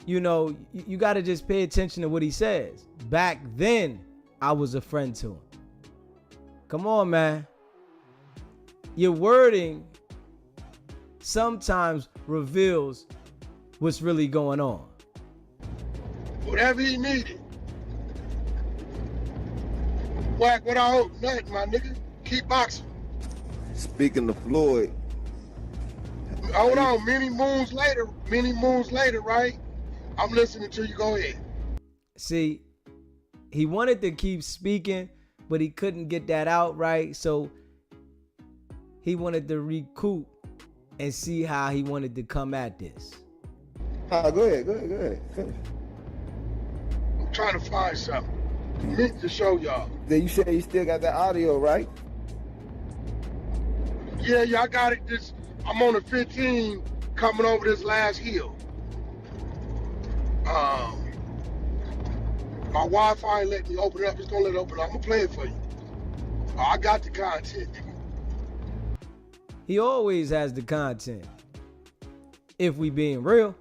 you know, you got to just pay attention to what he says. Back then, I was a friend to him. Come on, man. Your wording sometimes reveals what's really going on. Whatever he needed. Wack, what I hope? Nothing, my nigga. Keep boxing. Speaking of Floyd. Hold on, many moons later, right? I'm listening to you. Go ahead. See, he wanted to keep speaking, but he couldn't get that out right. So he wanted to recoup and see how he wanted to come at this. Go ahead. Finish. I'm trying to find something. Meant to show y'all. Then you said you still got that audio, right? Yeah, I got it. I'm on the 15 coming over this last hill. My Wi-Fi ain't let me open it up. It's gonna let it open up. I'm gonna play it for you. I got the content, nigga. He always has the content. If we being real,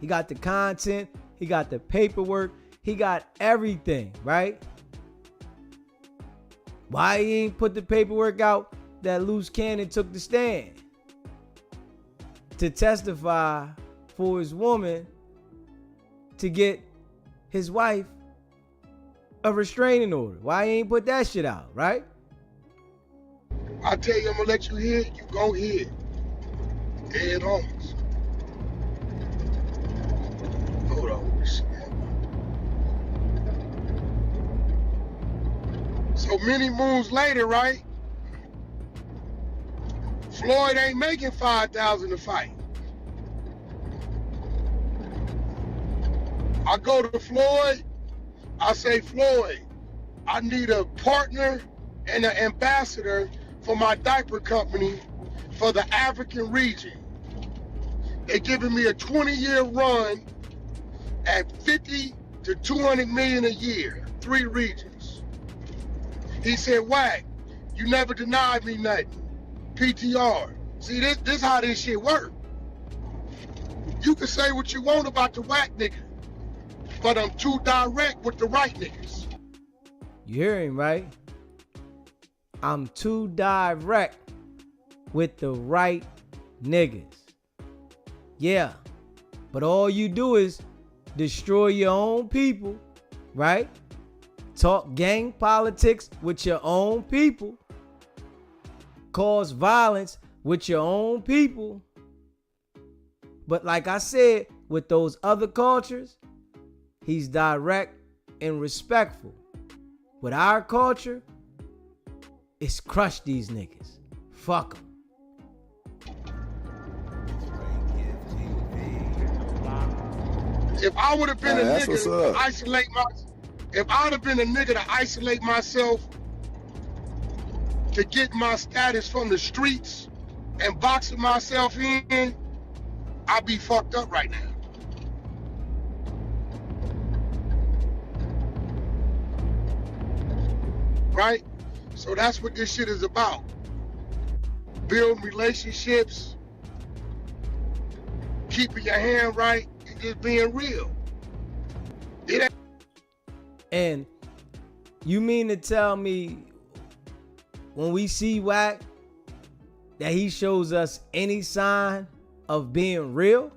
he got the content, he got the paperwork, he got everything, right? Why he ain't put the paperwork out that Loose Cannon took the stand to testify for his woman to get his wife a restraining order? Why he ain't put that shit out, right? I tell you, I'm gonna let you hear it. You go hear it. Dead homies. Hold on. So many moons later, right? Floyd ain't making $5,000 a fight. I go to Floyd. I say, Floyd, I need a partner and an ambassador for my diaper company for the African region. They're giving me a 20-year run at 50 to 200 million a year, 3 regions. He said, Wack, you never denied me nothing. PTR. See, this how this shit work. You can say what you want about the Wack nigga, but I'm too direct with the right niggas. You hear him, right? I'm too direct with the right niggas. Yeah, but all you do is destroy your own people, right? Talk gang politics with your own people. Cause violence with your own people. But like I said, with those other cultures, he's direct and respectful. With our culture, it's crush these niggas. Fuck them. If I would have been a that's nigga what's to up. isolate if I'd have been a nigga to isolate myself to get my status from the streets and boxing myself in, I'd be fucked up right now. Right? So that's what this shit is about. Building relationships, keeping your hand right, and just being real. It ain't. And you mean to tell me when we see Wack that he shows us any sign of being real?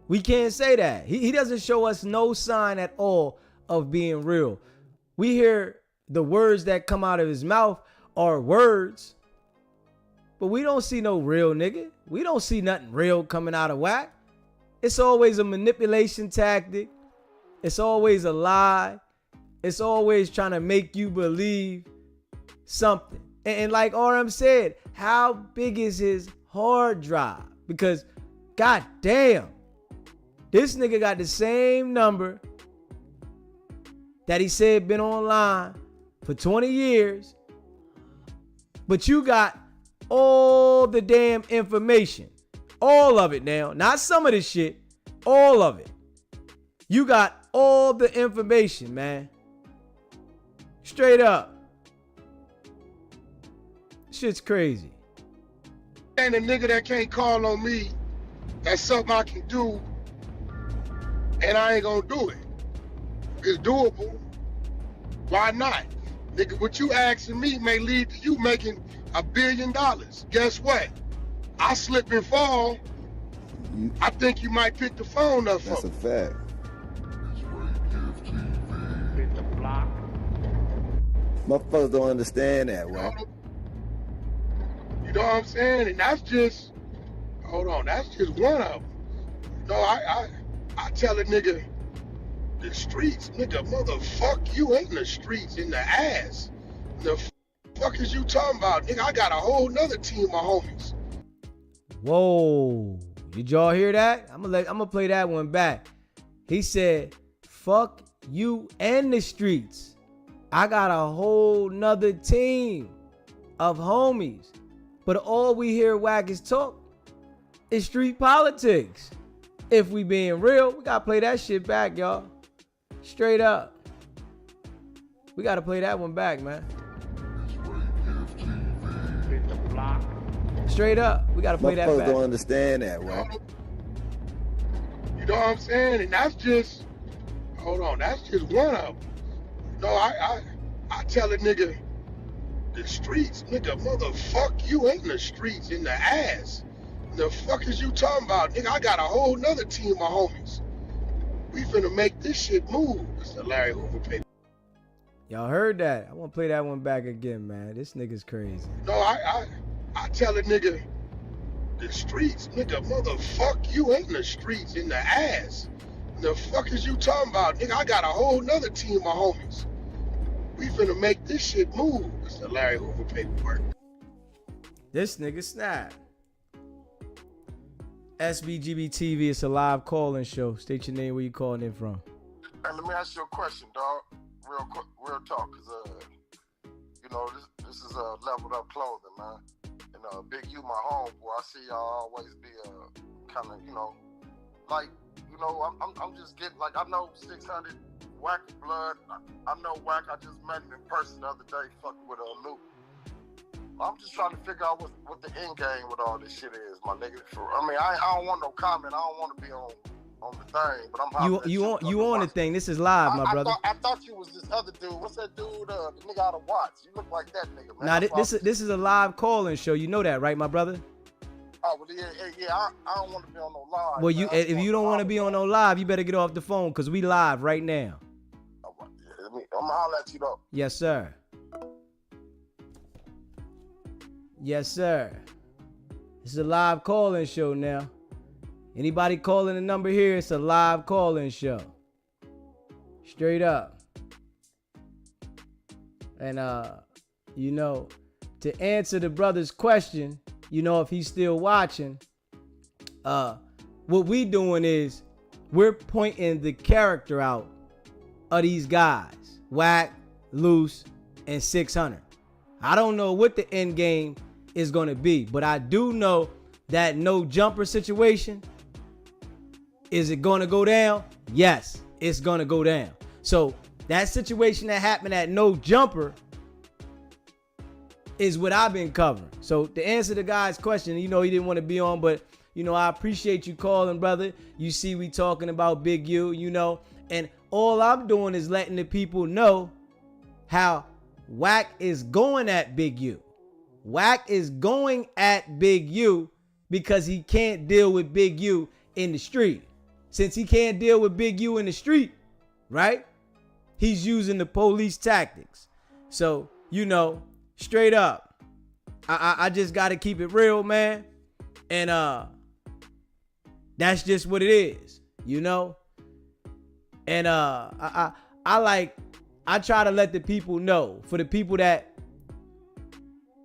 We can't say that. He doesn't show us no sign at all of being real. We hear the words that come out of his mouth are words, but we don't see no real nigga. We don't see nothing real coming out of Wack. It's always a manipulation tactic. It's always a lie. It's always trying to make you believe something. And like RM said, how big is his hard drive? Because god damn, this nigga got the same number that he said been online for 20 years, but you got all the damn information. All of it now. Not some of this shit. All of it. You got all the information, man. Straight up. Shit's crazy. Ain't a nigga that can't call on me. That's something I can do, and I ain't gonna do it. It's doable. Why not? Nigga, what you asking me may lead to you making $1 billion. Guess what? I slip and fall. I think you might pick the phone up for That's a fact. Motherfuckers don't understand that, right? You know what I'm saying? And that's just, hold on, that's just one of them. No, I tell a nigga, the streets, nigga, motherfuck, you ain't in the streets, in the ass. The fuck is you talking about? Nigga, I got a whole nother team of homies. Whoa. Did y'all hear that? I'm gonna play that one back. He said, fuck you and the streets. I got a whole nother team of homies. But all we hear Wack is talk is street politics. If we being real, we gotta play that shit back, y'all. Straight up. We gotta play that one back, man. Straight up. We gotta play that Motherfuckers back. don't understand that, right? You know what I'm saying? And that's just, hold on, that's just one of them. No, I tell a nigga, the streets, nigga, motherfuck, you ain't in the streets, in the ass. The fuck is you talking about? Nigga, I got a whole nother team of homies. We finna make this shit move. It's the Larry Hoover paper. Y'all heard that? I want to play that one back again, man. This nigga's crazy. No, I tell a nigga, the streets, nigga, motherfuck, you ain't in the streets, in the ass. The fuck is you talking about? Nigga, I got a whole nother team of homies. We finna make this shit move. It's the Larry Hoover paperwork. This nigga snap. SBGB TV, it's a live call-in show. State your name, where you calling in from. Hey, let me ask you a question, dog. Real quick, real talk, cause you know this is leveled up clothing, man. And Big U, my homeboy, I see y'all always be kind of, you know, like, you know, I'm just getting, like, I know 600 Wack blood. I know Wack. I just met him in person the other day, fucking with Luke. I'm just trying to figure out what the end game with all this shit is, my nigga. I mean, I don't want no comment. I don't want to be on the thing, but I'm you on the thing. This is live, my brother. I thought you was this other dude. What's that dude? The nigga out of Watts. You look like that nigga, man. Nah, this is a live call-in show. You know that, right, my brother? Oh, well, yeah. I don't want to be on no live. Well, man. if you don't want to be on no live, you better get off the phone because we live right now. Oh, yeah, I'm gonna holler at you though. Yes, sir. Yes, sir. This is a live call-in show now. Anybody calling the number here, it's a live call-in show. Straight up. And, you know, to answer the brother's question, you know, if he's still watching, what we doing is we're pointing the character out of these guys. Wack, Loose, and 600. I don't know what the end game is going to be, but I do know that no jumper situation, is it going to go down? Yes, it's going to go down. So that situation that happened at no jumper is what I've been covering. So to answer the guy's question, you know, he didn't want to be on, but you know, I appreciate you calling, brother. You see, we talking about Big U, you know, and all I'm doing is letting the people know how Wack is going at Big U. Wack is going at Big U because he can't deal with Big U in the street. Since he can't deal with Big U in the street, right? He's using the police tactics. So, you know, straight up, I just got to keep it real, man. And that's just what it is, you know? And I try to let the people know, for the people that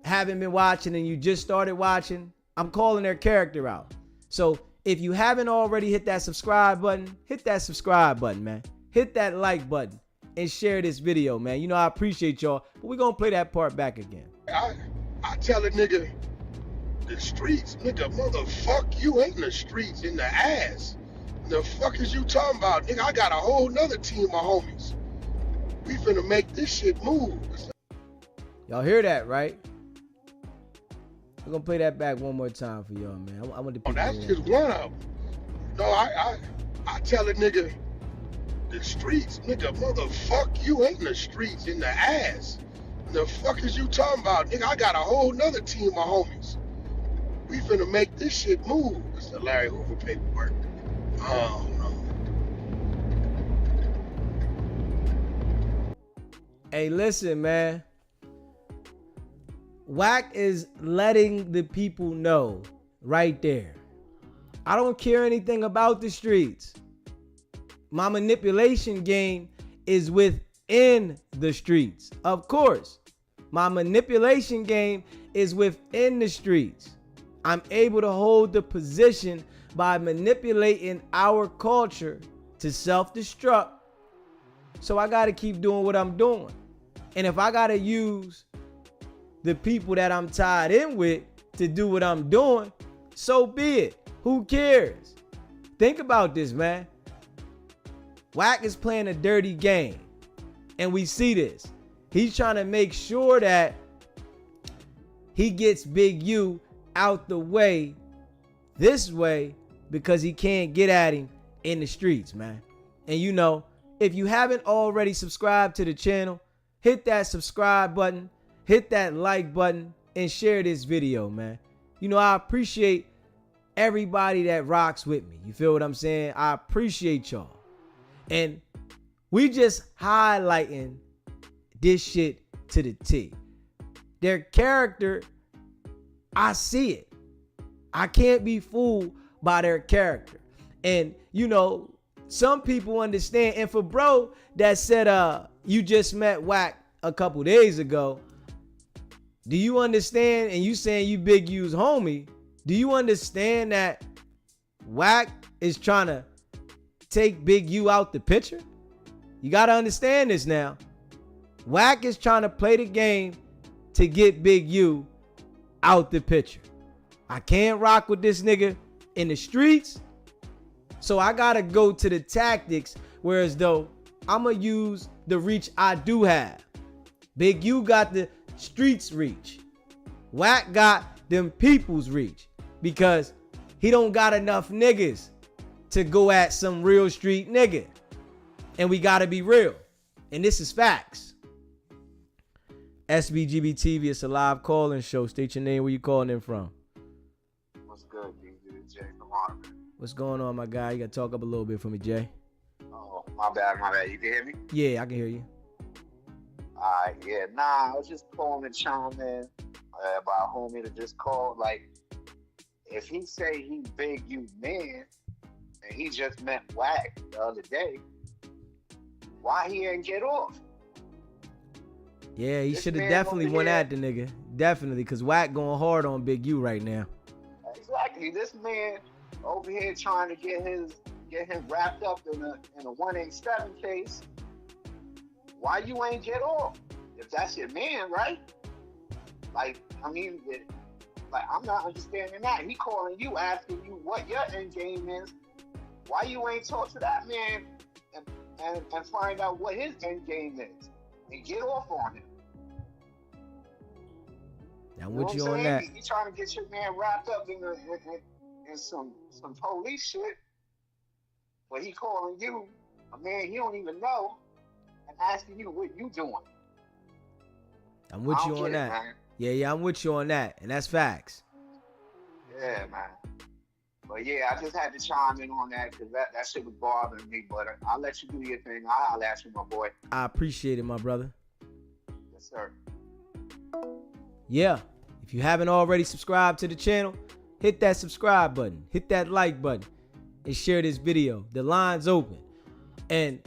haven't been watching and you just started watching, I'm calling their character out. So if you haven't already hit that subscribe button, man. Hit that like button and share this video, man. You know, I appreciate y'all, but we're going to play that part back again. I tell a nigga, the streets, nigga, motherfuck, you ain't in the streets, in the ass. The fuck is you talking about? Nigga, I got a whole nother team of homies. We finna make this shit move. Y'all hear that, right? We're gonna play that back one more time for y'all, man. I want the people. That's just one of them. No, I tell a nigga, the streets, nigga, motherfuck, you ain't in the streets, in the ass. The fuck is you talking about? Nigga, I got a whole nother team of homies. We finna make this shit move. It's the Larry Hoover paperwork. Oh, no. Hey, listen, man. Wack is letting the people know right there. I don't care anything about the streets. My manipulation game is within the streets. Of course, my manipulation game is within the streets. I'm able to hold the position by manipulating our culture to self-destruct. So I got to keep doing what I'm doing. And if I got to use the people that I'm tied in with to do what I'm doing, so be it. Who cares? Think about this, man. Wack is playing a dirty game. And we see this. He's trying to make sure that he gets Big U out the way this way because he can't get at him in the streets, man. And you know, if you haven't already subscribed to the channel, hit that subscribe button, hit that like button, and share this video, man. You know, I appreciate everybody that rocks with me. You feel what I'm saying? I appreciate y'all. And we just highlighting this shit to the T. Their character, I see it. I can't be fooled by their character. And, you know, some people understand. And for bro that said, you just met Wack a couple days ago, do you understand? And you saying you Big U's homie, do you understand that Wack is trying to take Big U out the picture? You got to understand this now. Wack is trying to play the game to get Big U out the picture. I can't rock with this nigga in the streets, so I got to go to the tactics, whereas though I'm going to use the reach I do have. Big U got the streets reach. Wack got them people's reach because he don't got enough niggas to go at some real street nigga. And we got to be real. And this is facts. SBGB TV, it's a live call-in show. State your name, where you calling in from. What's good, DJ? Jay from Harvard. What's going on, my guy? You got to talk up a little bit for me, Jay. Oh, my bad. You can hear me? Yeah, I can hear you. Alright, yeah. Nah, I was just calling to chime in about a homie that just called. Like, if he say he Big U man, and he just met Wack the other day, why he ain't get off? Yeah, he This should have man definitely over went here- at the nigga. Definitely, because Wack going hard on Big U right now. Exactly. This man over here trying to get him wrapped up in a 187 case. Why you ain't get off? If that's your man, right? Like, I mean, I'm not understanding that. He calling you, asking you what your end game is. Why you ain't talk to that man and find out what his end game is and get off on him? I'm You know with you what I'm on saying? that. You trying to get your man wrapped up in some police shit, but he calling you, a man he don't even know, and asking you what you doing. I'm with I you don't on get it, that. man. Yeah, I'm with you on that, and that's facts. Yeah, man. But yeah, I just had to chime in on that because that shit was bothering me. But I'll let you do your thing. I'll holler at you, my boy. I appreciate it, my brother. Yes, sir. Yeah, if you haven't already subscribed to the channel, hit that subscribe button, hit that like button, and share this video. The line's open. And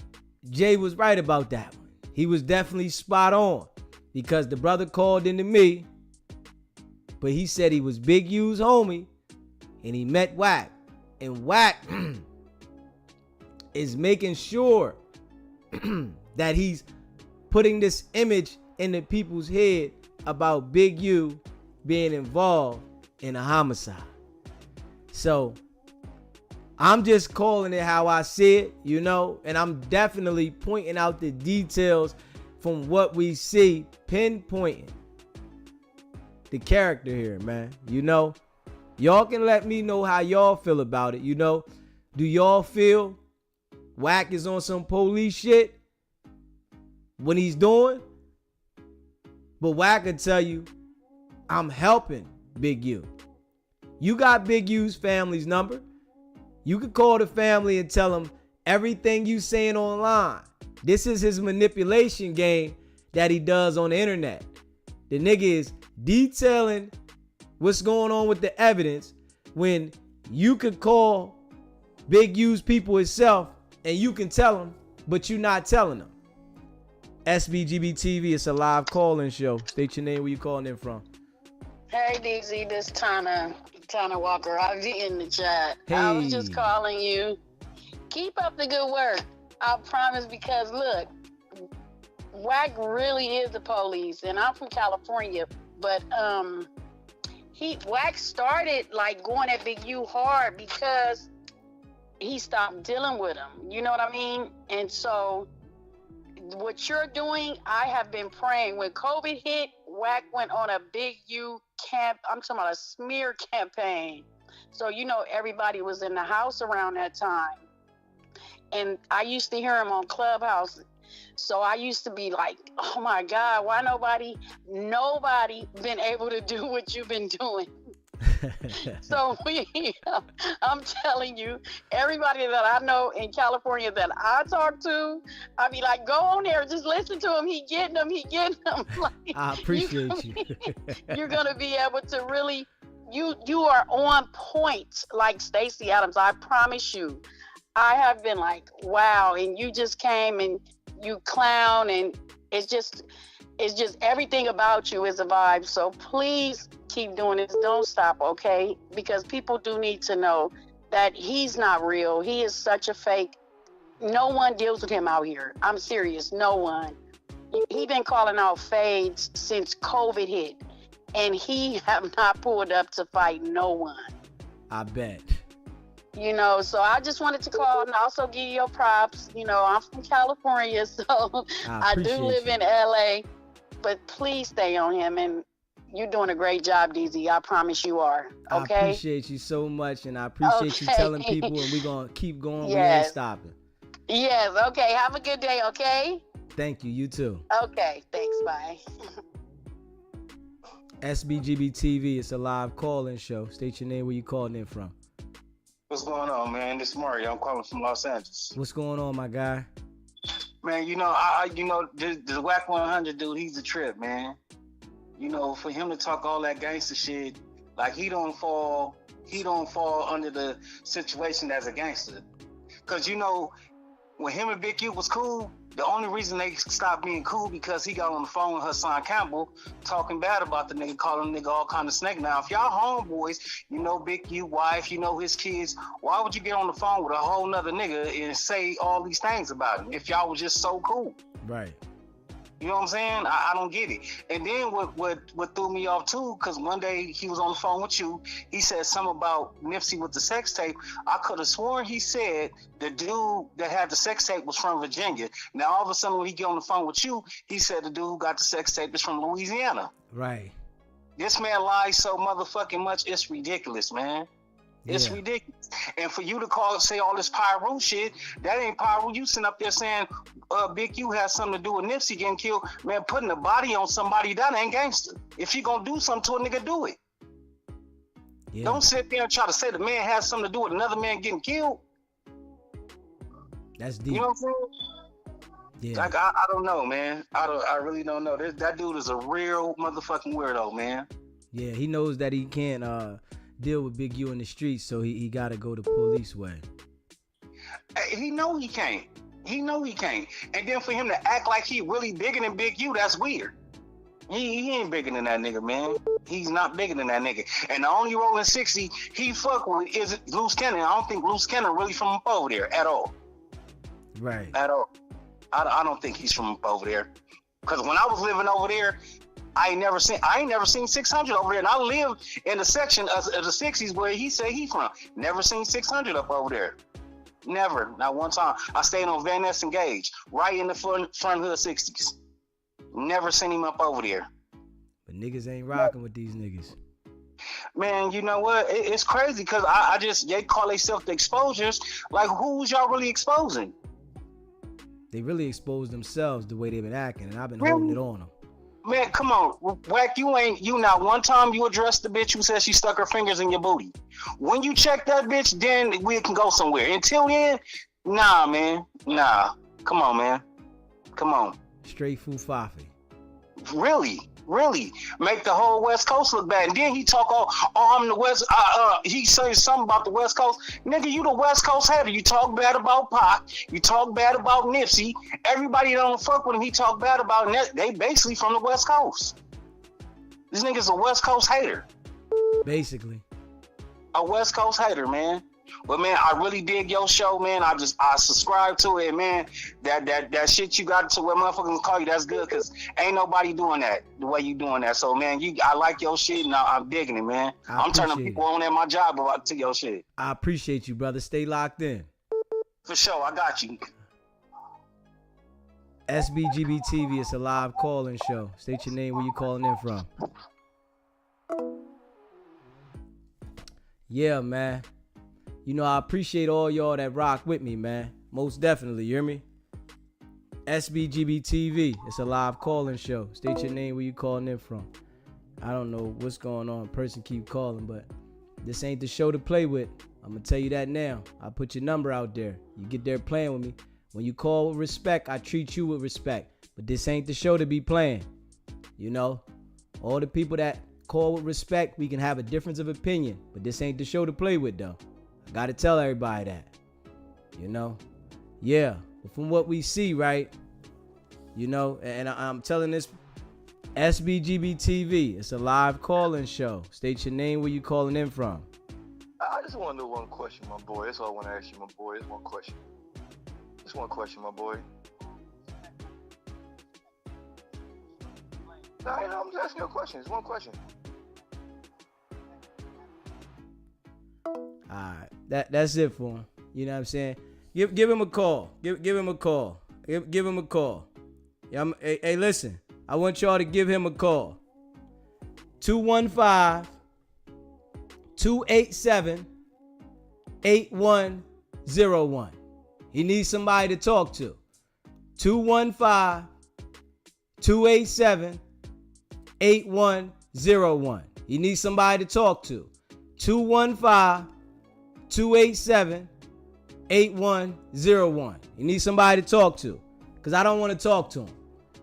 Jay was right about that one. He was definitely spot on because the brother called into me, but he said he was Big U's homie and he met Wack. And Wack is making sure that he's putting this image in the people's head about Big U being involved in a homicide. So I'm just calling it how I see it, you know, and I'm definitely pointing out the details from what we see, pinpointing the character here, man. You know, y'all can let me know how y'all feel about it. You know, do y'all feel Wack is on some police shit when he's doing? But Wack can tell you, I'm helping Big U. You got Big U's family's number. You could call the family and tell them everything you saying online. This is his manipulation game that he does on the internet. The nigga is detailing what's going on with the evidence when you could call Big U's people itself and you can tell them, but you're not telling them. SBGB TV, it's a live call-in show. State your name, where you calling in from. Hey DZ, this Tana Walker. I'll be in the chat. I was just Hey. calling you. Keep up the good work. I promise, because look, Wack really is the police, and I'm from California, but Wack started like going at Big U hard because he stopped dealing with him. You know what I mean? And so what you're doing, I have been praying. When COVID hit, Wack went on a Big U camp. I'm talking about a smear campaign. So, you know, everybody was in the house around that time. And I used to hear him on Clubhouse. So I used to be like, oh my God, why nobody been able to do what you've been doing? So I'm telling you, everybody that I know in California that I talk to, I be like, go on there, just listen to him. He getting them. Like, I appreciate you. You're gonna be able to really, you are on point like Stacey Adams. I promise you. I have been like, wow, and you just came and you clown, and it's just everything about you is a vibe. So please keep doing this. Don't stop, okay? Because people do need to know that he's not real. He is such a fake. No one deals with him out here. I'm serious. No one. He been calling out fades since COVID hit, and he have not pulled up to fight no one. I bet. You know, so I just wanted to call and also give you your props. You know, I'm from California, so I do live in LA, but please stay on him, and you're doing a great job, DZ. I promise you are. Okay. I appreciate you so much, and I appreciate you telling people, and we're going to keep going. Yes. We ain't stopping. Yes. Okay. Have a good day. Okay. Thank you. You too. Okay. Thanks. Bye. SBGB TV, it's a live call-in show. State your name, where you calling in from. What's going on, man? This is Mario. I'm calling from Los Angeles. What's going on, my guy? Man, you know, this Wack 100 dude, he's a trip, man. You know, for him to talk all that gangster shit, Like he don't fall under the situation as a gangster. Cause you know, when him and Big U was cool, the only reason they stopped being cool because he got on the phone with Hassan Campbell talking bad about the nigga, calling the nigga all kind of snake. Now, if y'all homeboys, you know Big U wife, you know his kids, why would you get on the phone with a whole nother nigga and say all these things about him if y'all was just so cool? Right. You know what I'm saying? I don't get it. And then what threw me off too, because one day he was on the phone with you, he said something about Nipsey with the sex tape. I could have sworn he said the dude that had the sex tape was from Virginia. Now all of a sudden when he get on the phone with you, he said the dude who got the sex tape is from Louisiana. Right. This man lies so motherfucking much, it's ridiculous, man. It's ridiculous. And for you to say all this Pyro shit, that ain't Pyro. You sitting up there saying Big U has something to do with Nipsey getting killed. Man, putting a body on somebody, that ain't gangster. If you gonna do something to a nigga, do it. Yeah. Don't sit there and try to say the man has something to do with another man getting killed. That's deep. You know what I'm saying? Yeah. Like, I don't know, man. I really don't know. That dude is a real motherfucking weirdo, man. Yeah, he knows that he can't deal with Big U in the streets, so he got to go the police way. He know he can't. And then for him to act like he really bigger than Big U, that's weird. He ain't bigger than that nigga, man. He's not bigger than that nigga. And the only rolling 60 he fuck with is Loose Cannon. I don't think Loose Cannon really from up over there at all. Right. At all. I don't think he's from up over there. Because when I was living over there, I ain't never seen 600 over there, and I live in the section of the 60s where he say he from. Never seen 600 up over there. Never, not one time. I stayed on Van Ness and Gage, right in the front hood 60s. Never seen him up over there. But niggas ain't rocking with these niggas. Man, you know what? It's crazy because they call themselves the exposures. Like, who's y'all really exposing? They really expose themselves the way they've been acting, and I've been holding it on them. Man, come on, Wack, you not one time you addressed the bitch who said she stuck her fingers in your booty. When you check that bitch, then we can go somewhere. Until then, nah, man, nah. Come on, man. Come on. Straight fufafi. Really make the whole West Coast look bad. And then he talk, I'm the West, he says something about the West Coast. Nigga, you the West Coast hater. You talk bad about Pac. You talk bad about Nipsey. Everybody that don't fuck with him, he talk bad about, and they basically from the West Coast. This nigga's a West Coast hater. Basically. A West Coast hater, man. But man, I really dig your show, man. I subscribe to it, man. That shit you got to where motherfuckers call you, that's good, cause ain't nobody doing that the way you doing that. So man, I like your shit, and I'm digging it, man. I'm turning people on at my job about to your shit. I appreciate you, brother. Stay locked in. For sure, I got you. SBGB TV, it's a live call-in show. State your name, where you calling in from. Yeah, man. You know, I appreciate all y'all that rock with me, man. Most definitely, you hear me? SBGB TV, it's a live call-in show. State your name, where you calling in from. I don't know what's going on. Person keep calling, but this ain't the show to play with. I'm going to tell you that now. I put your number out there. You get there playing with me. When you call with respect, I treat you with respect. But this ain't the show to be playing. You know, all the people that call with respect, we can have a difference of opinion. But this ain't the show to play with, though. I gotta tell everybody that, you know? Yeah, but from what we see, right? You know, and I'm telling this, SBGB TV, it's a live call-in show. State your name, where you calling in from. I just want to know one question, my boy. That's all I want to ask you, my boy. It's one question. Just one question, my boy. No, I'm just asking you a question. It's one question. Alright, that's it for him. You know what I'm saying? Give him a call. Give him a call. Give him a call. Yeah, hey, listen. I want y'all to give him a call. 215-287-8101. He needs somebody to talk to. 215-287-8101. He needs somebody to talk to. 215-287-8101. You need somebody to talk to, because I don't want to talk to him.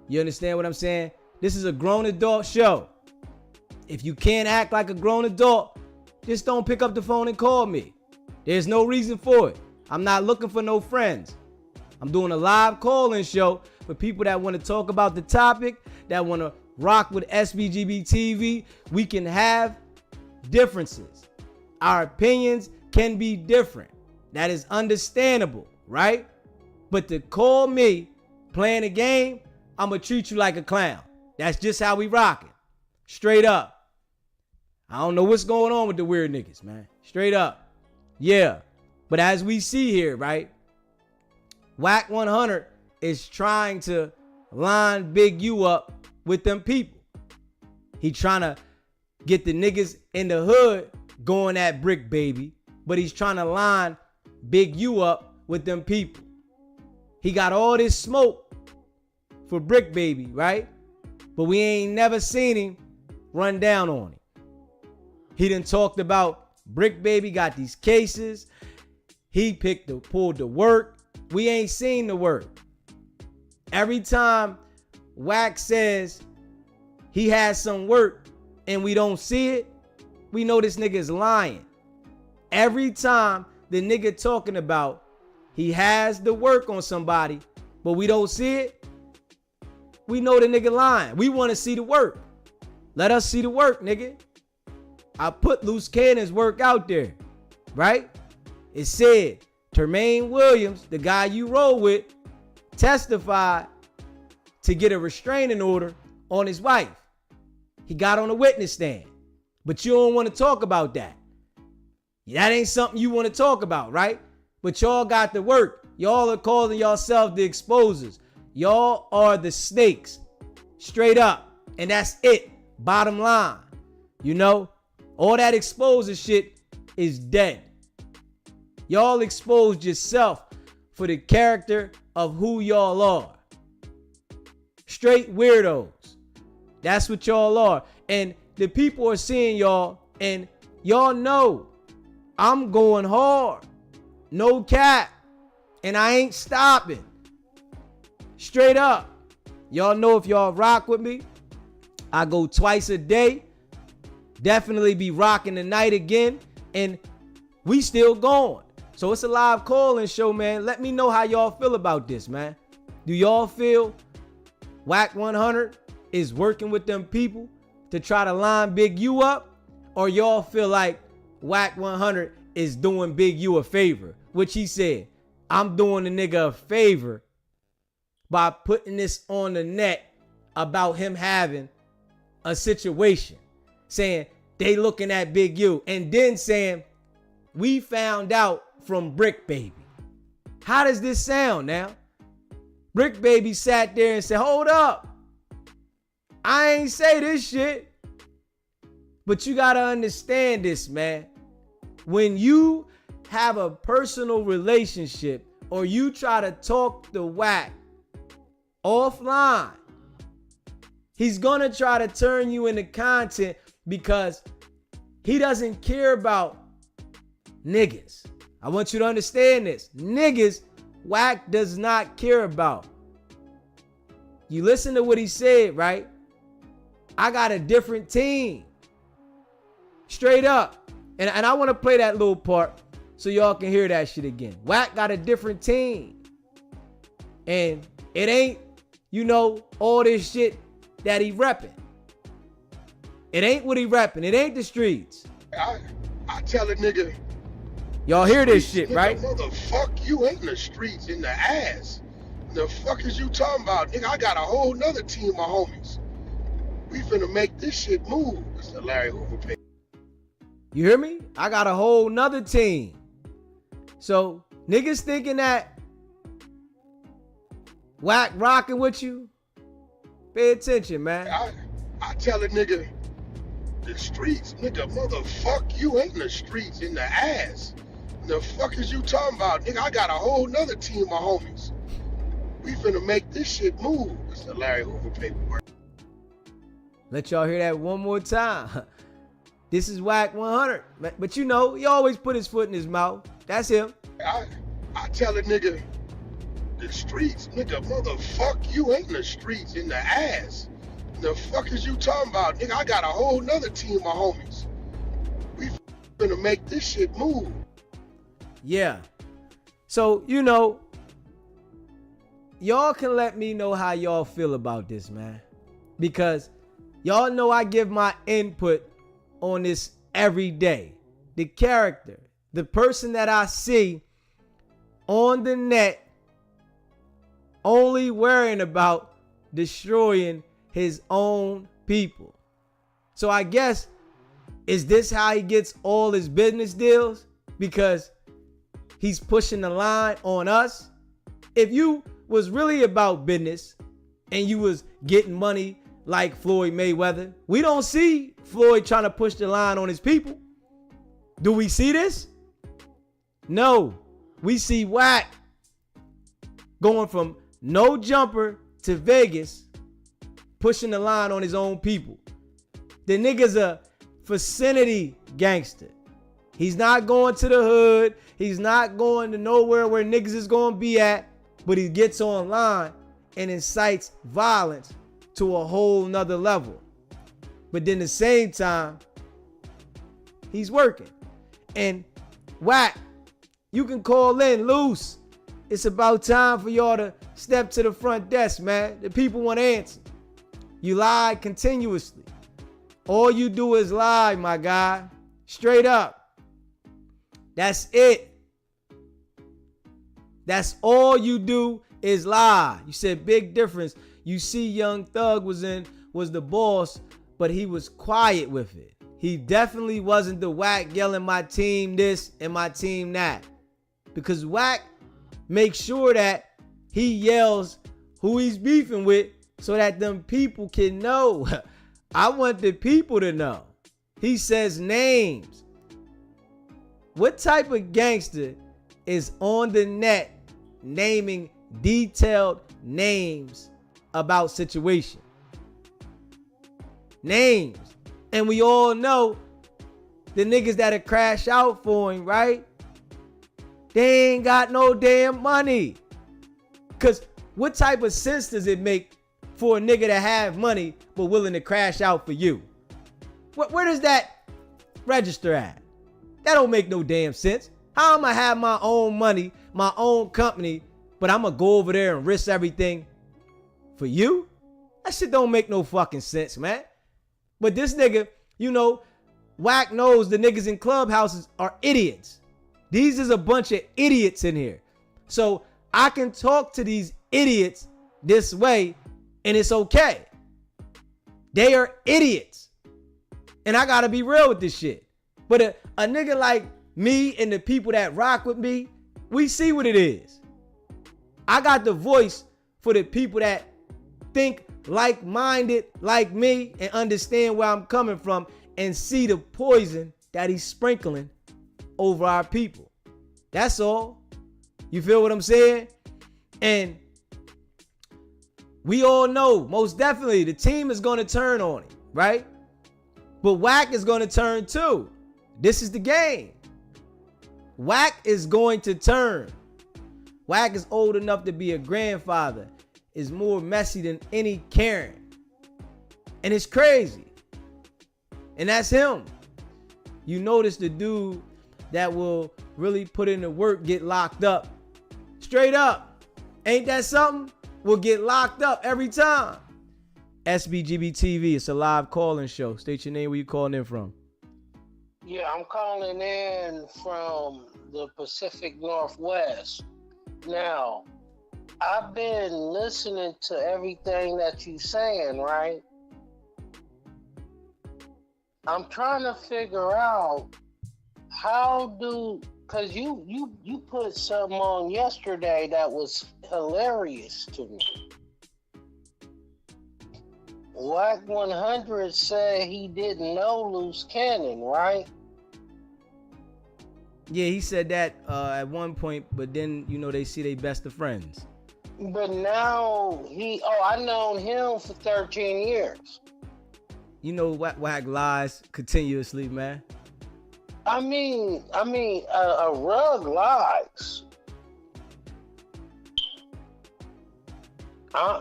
You understand what I'm saying? This is a grown adult show. If you can't act like a grown adult, just don't pick up the phone and call me. There's no reason for it. I'm not looking for no friends. I'm doing a live call-in show for people that want to talk about the topic, that want to rock with SBGB TV. We can have differences. Our opinions can be different. That is understandable, right? But to call me playing a game, I'm going to treat you like a clown. That's just how we rockin'. Straight up. I don't know what's going on with the weird niggas, man. Straight up. Yeah. But as we see here, right? Wack 100 is trying to line Big U up with them people. He trying to get the niggas in the hood going at Brick Baby, but he's trying to line Big U up with them people. He got all this smoke for Brick Baby, right? But we ain't never seen him run down on him. He done talked about Brick Baby got these cases. He pulled the work. We ain't seen the work. Every time Wack says he has some work and we don't see it, we know this nigga is lying. Every time the nigga talking about he has the work on somebody, but we don't see it, we know the nigga lying. We want to see the work. Let us see the work, nigga. I put Loose Cannon's work out there, right? It said Termaine Williams, the guy you roll with, testified to get a restraining order on his wife. He got on a witness stand, but you don't want to talk about that. That ain't something you want to talk about, right? But y'all got the work. Y'all are calling yourselves the exposers. Y'all are the snakes. Straight up. And that's it. Bottom line. You know, all that exposure shit is dead. Y'all exposed yourself for the character of who y'all are. Straight weirdos. That's what y'all are. And the people are seeing y'all, and y'all know I'm going hard. No cap. And I ain't stopping. Straight up. Y'all know if y'all rock with me, I go twice a day. Definitely be rocking tonight again. And we still going. So it's a live call-in show, man. Let me know how y'all feel about this, man. Do y'all feel Wack 100 is working with them people to try to line Big U up? Or y'all feel like Wack 100 is doing Big U a favor? Which he said, I'm doing the nigga a favor by putting this on the net about him having a situation. Saying they looking at Big U. And then saying, we found out from Brick Baby. How does this sound now? Brick Baby sat there and said, hold up. I ain't say this shit. But you gotta understand this, man. When you have a personal relationship or you try to talk to Wack offline, he's gonna try to turn you into content because he doesn't care about niggas. I want you to understand this. Niggas, Wack does not care about. You listen to what he said, right? I got a different team. Straight up. And I want to play that little part so y'all can hear that shit again. Wack got a different team. And it ain't, you know, all this shit that he repping. It ain't what he repping. It ain't the streets. I tell a nigga, y'all hear this shit, nigga, right? Motherfuck, you ain't in the streets, in the ass. The fuck is you talking about? Nigga, I got a whole nother team of homies. We finna make this shit move. It's the Larry Hoover pay. You hear me? I got a whole nother team. So niggas thinking that Wack rocking with you, pay attention, man. I tell a nigga, the streets, nigga, motherfuck, you ain't in the streets, in the ass. The fuck is you talking about? Nigga, I got a whole nother team of homies. We finna make this shit move. It's the Larry Hoover paperwork. Let y'all hear that one more time. This is Wack 100. But you know, he always put his foot in his mouth. That's him. I tell a nigga, the streets, nigga, motherfuck, you ain't in the streets, in the ass. The fuck is you talking about? Nigga, I got a whole nother team of homies. We finna make this shit move. Yeah. So, y'all can let me know how y'all feel about this, man. Because y'all know I give my input on this every day. The character, the person that I see on the net only worrying about destroying his own people. So I guess, is this how he gets all his business deals? Because he's pushing the line on us? If you was really about business and you was getting money like Floyd Mayweather, we don't see Floyd trying to push the line on his people. Do we see this? No. We see Wack going from no jumper to Vegas, pushing the line on his own people. The nigga's a vicinity gangster. He's not going to the hood. He's not going to nowhere where niggas is going to be at, but he gets online and incites violence to a whole nother level. But then at the same time, he's working. And Wack, you can call in loose. It's about time for y'all to step to the front desk, man. The people want to answer. You lie continuously. All you do is lie, my guy. Straight up. That's it. That's all you do is lie. You said big difference. You see Young Thug was the boss, but he was quiet with it. He definitely wasn't the Wack yelling my team this and my team that. Because Wack makes sure that he yells who he's beefing with so that them people can know. I want the people to know. He says names. What type of gangster is on the net naming detailed names about situation? Names. And we all know the niggas that'll crash out for him, right? They ain't got no damn money. Cause what type of sense does it make for a nigga to have money but willing to crash out for you? Where does that register at? That don't make no damn sense. How am I have my own money, my own company, but I'm gonna go over there and risk everything for you? That shit don't make no fucking sense, man. But this nigga, Wack knows the niggas in clubhouses are idiots. These is a bunch of idiots in here. So I can talk to these idiots this way and it's okay. They are idiots. And I gotta be real with this shit. But a nigga like me and the people that rock with me, we see what it is. I got the voice for the people that think like-minded like me and understand where I'm coming from and see the poison that he's sprinkling over our people. That's all. You feel what I'm saying? And we all know, most definitely, the team is going to turn on him, right? But Wack is going to turn too. This is the game. Wack is going to turn. Wack is old enough to be a grandfather. Is more messy than any Karen. And it's crazy. And that's him. You notice the dude that will really put in the work get locked up. Straight up. Ain't that something? Will get locked up every time. SBGB TV, it's a live call-in show. State your name, where you calling in from. Yeah, I'm calling in from the Pacific Northwest. Now, I've been listening to everything that you're saying, right? I'm trying to figure out because you put something on yesterday that was hilarious to me. Wack 100 said he didn't know Loose Cannon, right? Yeah, he said that at one point, but then, they see they best of friends. But now I've known him for 13 years. Wack lies continuously, man. I mean, a rug lies.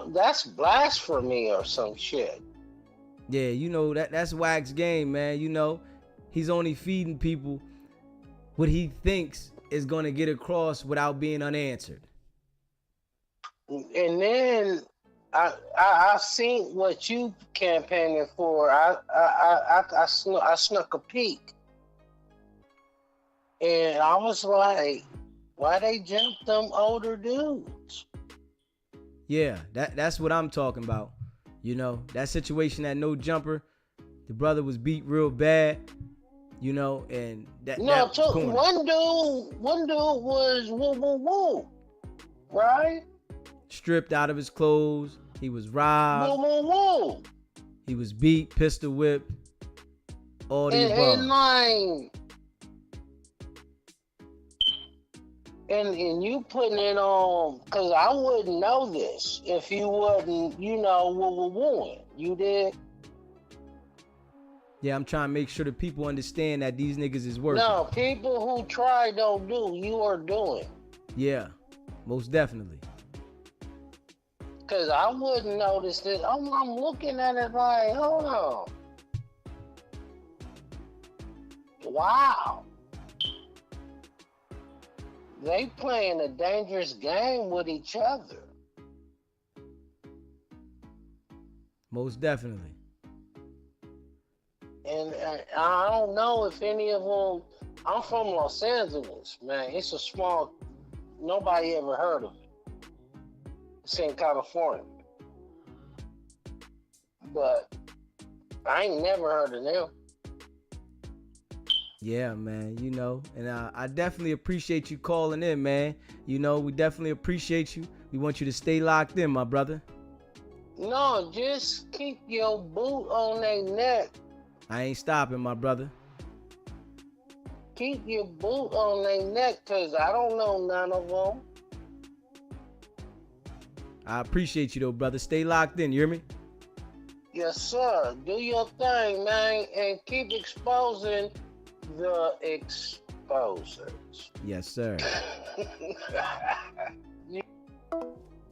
That's blasphemy or some shit. Yeah, you know, that's Wack's game, man. You know, he's only feeding people what he thinks is going to get across without being unanswered. And then I seen what you campaigning for. I snuck a peek, and I was like, why they jump them older dudes? Yeah, that's what I'm talking about. You know, that situation at No Jumper, the brother was beat real bad, you know, and that one dude was woo, right? Stripped out of his clothes. He was robbed. Woo. He was beat, pistol whipped, all the above. And like, and you putting it on, because I wouldn't know this if you wasn't, you know, wooing. You did? Yeah, I'm trying to make sure that people understand that these niggas is working. No, people who try don't do. You are doing. Yeah, most definitely. Because I wouldn't notice this. I'm looking at it like, hold on. Wow. They playing a dangerous game with each other. Most definitely. And I don't know if any of them. I'm from Los Angeles, man. It's a small. Nobody ever heard of it. It's in California, but I ain't never heard of them. Yeah, man, you know, and I definitely appreciate you calling in, man. You know, we definitely appreciate you. We want you to stay locked in, my brother. No, just keep your boot on their neck. I ain't stopping, my brother. Keep your boot on their neck, because I don't know none of them. I appreciate you, though, brother. Stay locked in, you hear me? Yes, sir. Do your thing, man, and keep exposing the exposers. Yes, sir.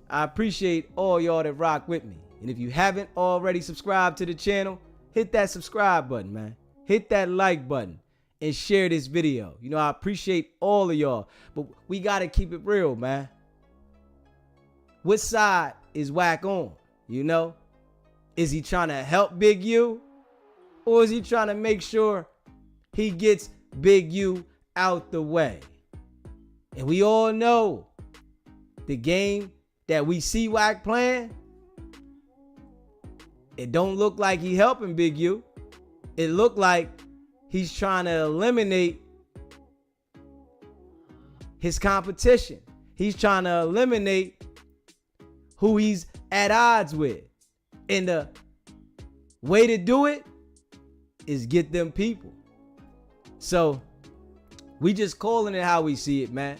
I appreciate all y'all that rock with me. And if you haven't already subscribed to the channel, hit that subscribe button, man. Hit that like button and share this video. You know, I appreciate all of y'all, but we got to keep it real, man. What side is Wack on? You know, is he trying to help Big U, or is he trying to make sure he gets Big U out the way? And we all know the game that we see Wack playing, it don't look like he helping Big U. It look like he's trying to eliminate his competition. He's trying to eliminate who he's at odds with. And the way to do it is get them people. So we just calling it how we see it, man.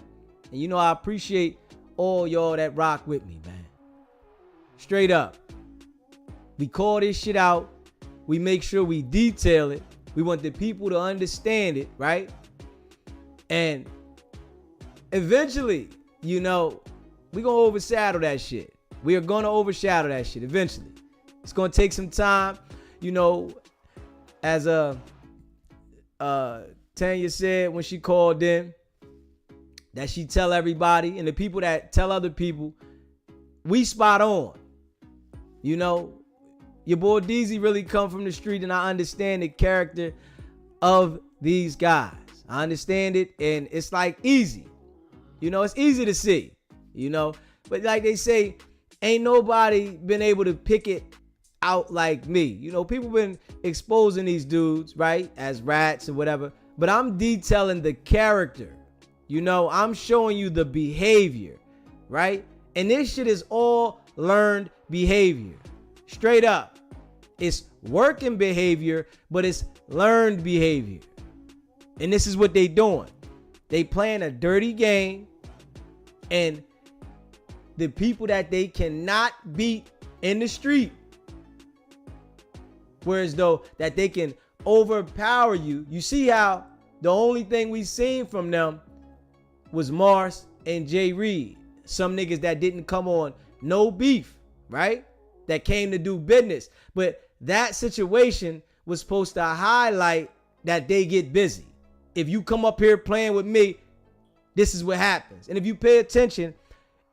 And you know, I appreciate all y'all that rock with me, man. Straight up. We call this shit out. We make sure we detail it. We want the people to understand it, right? And eventually, you know, we gonna overshadow that shit. We are gonna overshadow that shit eventually. It's gonna take some time, you know, as Tanya said when she called in, that she tell everybody, and the people that tell other people, we spot on. You know, your boy DZ really come from the street, and I understand the character of these guys. I understand it, and it's like easy. You know, it's easy to see, you know. But like they say, ain't nobody been able to pick it out like me. You know, people been exposing these dudes, right, as rats or whatever. But I'm detailing the character. You know, I'm showing you the behavior, right? And this shit is all learned behavior. Straight up. It's working behavior, but it's learned behavior. And this is what they doing. They playing a dirty game, and the people that they cannot beat in the street, whereas though that they can overpower you. You see how the only thing we seen from them was Mars and Jay Reed. Some niggas that didn't come on no beef, right? that came to do business. But that situation was supposed to highlight that they get busy. If you come up here playing with me, this is what happens. And if you pay attention,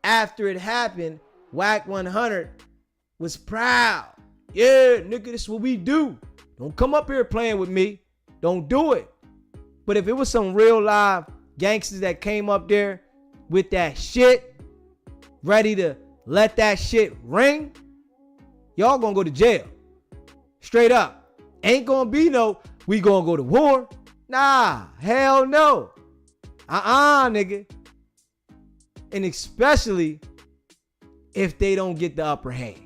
after it happened, Wack 100 was proud. Yeah, nigga, this is what we do. Don't come up here playing with me. Don't do it. But if it was some real live gangsters that came up there with that shit, ready to let that shit ring, y'all gonna go to jail. Straight up. Ain't gonna be no, we gonna go to war. Nah, hell no. Nigga. And especially if they don't get the upper hand.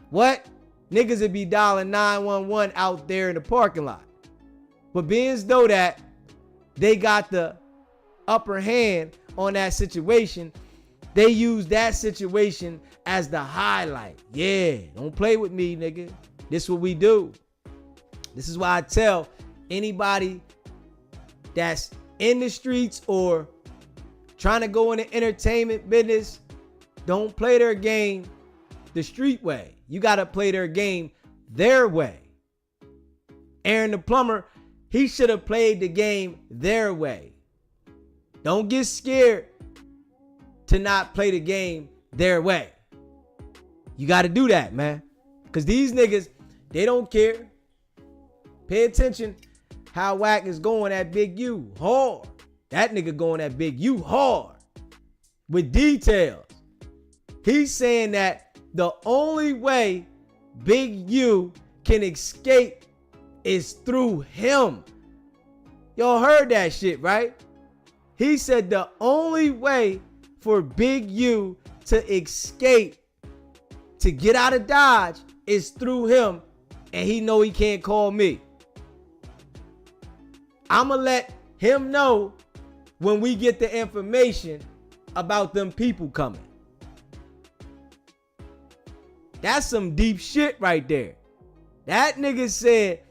What? Niggas would be dialing 911 out there in the parking lot. But being as though that they got the upper hand on that situation, they use that situation as the highlight. Yeah, don't play with me, nigga. This is what we do. This is why I tell anybody that's in the streets or trying to go in the entertainment business, don't play their game the street way. You got to play their game their way. Aaron the plumber, he should have played the game their way. Don't get scared to not play the game their way. You got to do that, man. Because these niggas, they don't care. Pay attention how Wack is going at Big U hard. That nigga going at Big U hard with details. He's saying that the only way Big U can escape is through him. Y'all heard that shit, right? He said the only way for Big U to escape, to get out of Dodge, is through him, and he know he can't call me. I'ma let him know when we get the information about them people coming. That's some deep shit right there. That nigga said,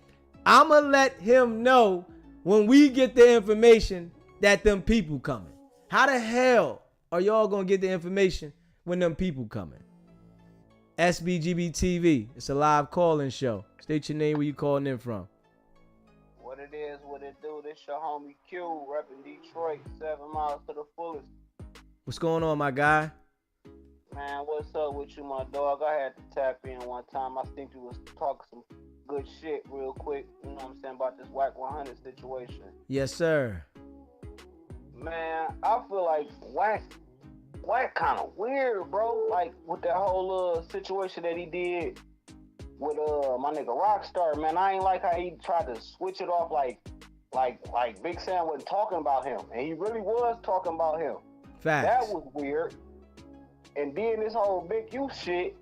I'ma let him know when we get the information that them people coming. How the hell are y'all gonna get the information when them people coming? SBGB TV. It's a live call-in show. State your name, where you calling in from. What it is, what it do. This your homie Q, repping Detroit, 7 miles to the fullest. What's going on, my guy? Man, what's up with you, my dog? I had to tap in one time. I think you was talking some good shit real quick. You know what I'm saying, about this Wack 100 situation. Yes, sir. Man, I feel like Wack kind of weird, bro. Like, with that whole situation that he did with my nigga Rockstar, man. I ain't like how he tried to switch it off like Big Sam wasn't talking about him. And he really was talking about him. Facts. That was weird. And then this whole Big U shit,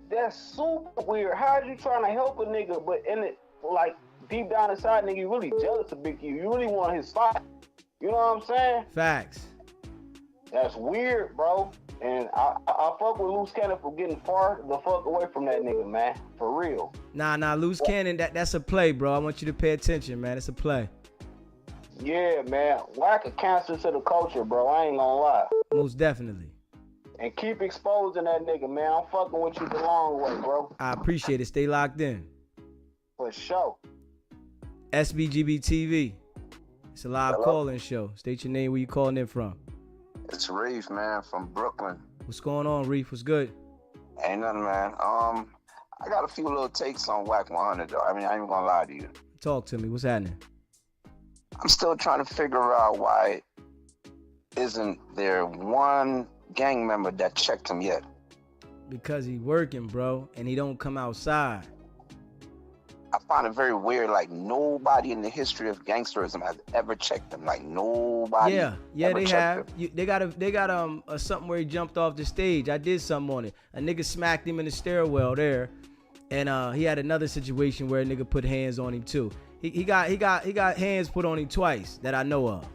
that's super weird. How are you trying to help a nigga, but in it, like, deep down inside, nigga, you really jealous of Big U. You really want his fight. You know what I'm saying? Facts. That's weird, bro. And I fuck with Loose Cannon for getting far the fuck away from that nigga, man. For real. Nah, Loose Cannon, that's a play, bro. I want you to pay attention, man. It's a play. Yeah, man. Wack a cancer to the culture, bro. I ain't gonna lie. Most definitely. And keep exposing that nigga, man. I'm fucking with you the long way, bro. I appreciate it. Stay locked in. For sure. SBGB TV. It's a live call-in show. State your name, where you calling in from. It's Reef, man, from Brooklyn. What's going on, Reef? What's good? Ain't nothing, man. I got a few little takes on Wack 100, though. I mean, I ain't even gonna lie to you. Talk to me. What's happening? I'm still trying to figure out why isn't there one gang member that checked him yet? Because he working, bro, and he don't come outside. I find it very weird. Like, nobody in the history of gangsterism has ever checked him. Like, nobody. Yeah, ever they checked have. him. They got something where he jumped off the stage. I did something on it. A nigga smacked him in the stairwell there, and he had another situation where a nigga put hands on him too. He got hands put on him twice that I know of.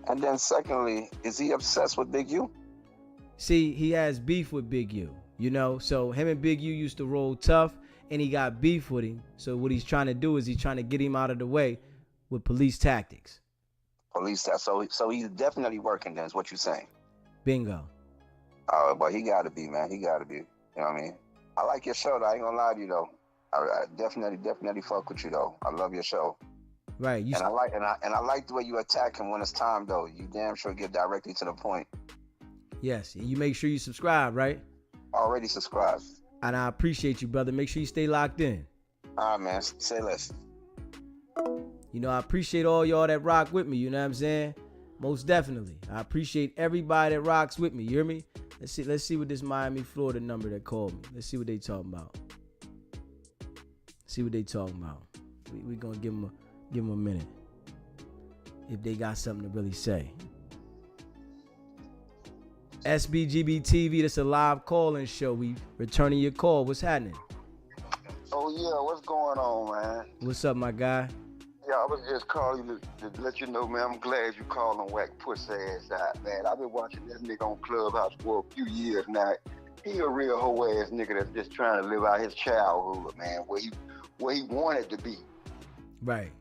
And then secondly, is he obsessed with Big U? See, he has beef with Big U, you know. So him and Big U used to roll tough, and he got beef with him. So what he's trying to do is he's trying to get him out of the way with police tactics. So he's definitely working then, is what you're saying. Bingo. Oh, but he got to be, man. He got to be. You know what I mean? I like your show though. I ain't gonna lie to you though. I definitely fuck with you though. I love your show. Right. I like the way you attack him when it's time though. You damn sure get directly to the point. Yes. And you make sure you subscribe, right? Already subscribed. And I appreciate you, brother. Make sure you stay locked in. All right, man. Say less. You know, I appreciate all y'all that rock with me. You know what I'm saying? Most definitely. I appreciate everybody that rocks with me. You hear me? Let's see what this Miami, Florida number that called me. Let's see what they talking about. See what they talking about. We gonna give them a minute. If they got something to really say. SBGB TV, that's a live call-in show. We returning your call. What's happening? Oh yeah, what's going on, man? What's up, my guy? Yeah, I was just calling to let you know, man, I'm glad you calling Wack pussy ass out, man. I've been watching this nigga on Clubhouse for a few years now. He a real hoe ass nigga that's just trying to live out his childhood, man, where he wanted to be. Right.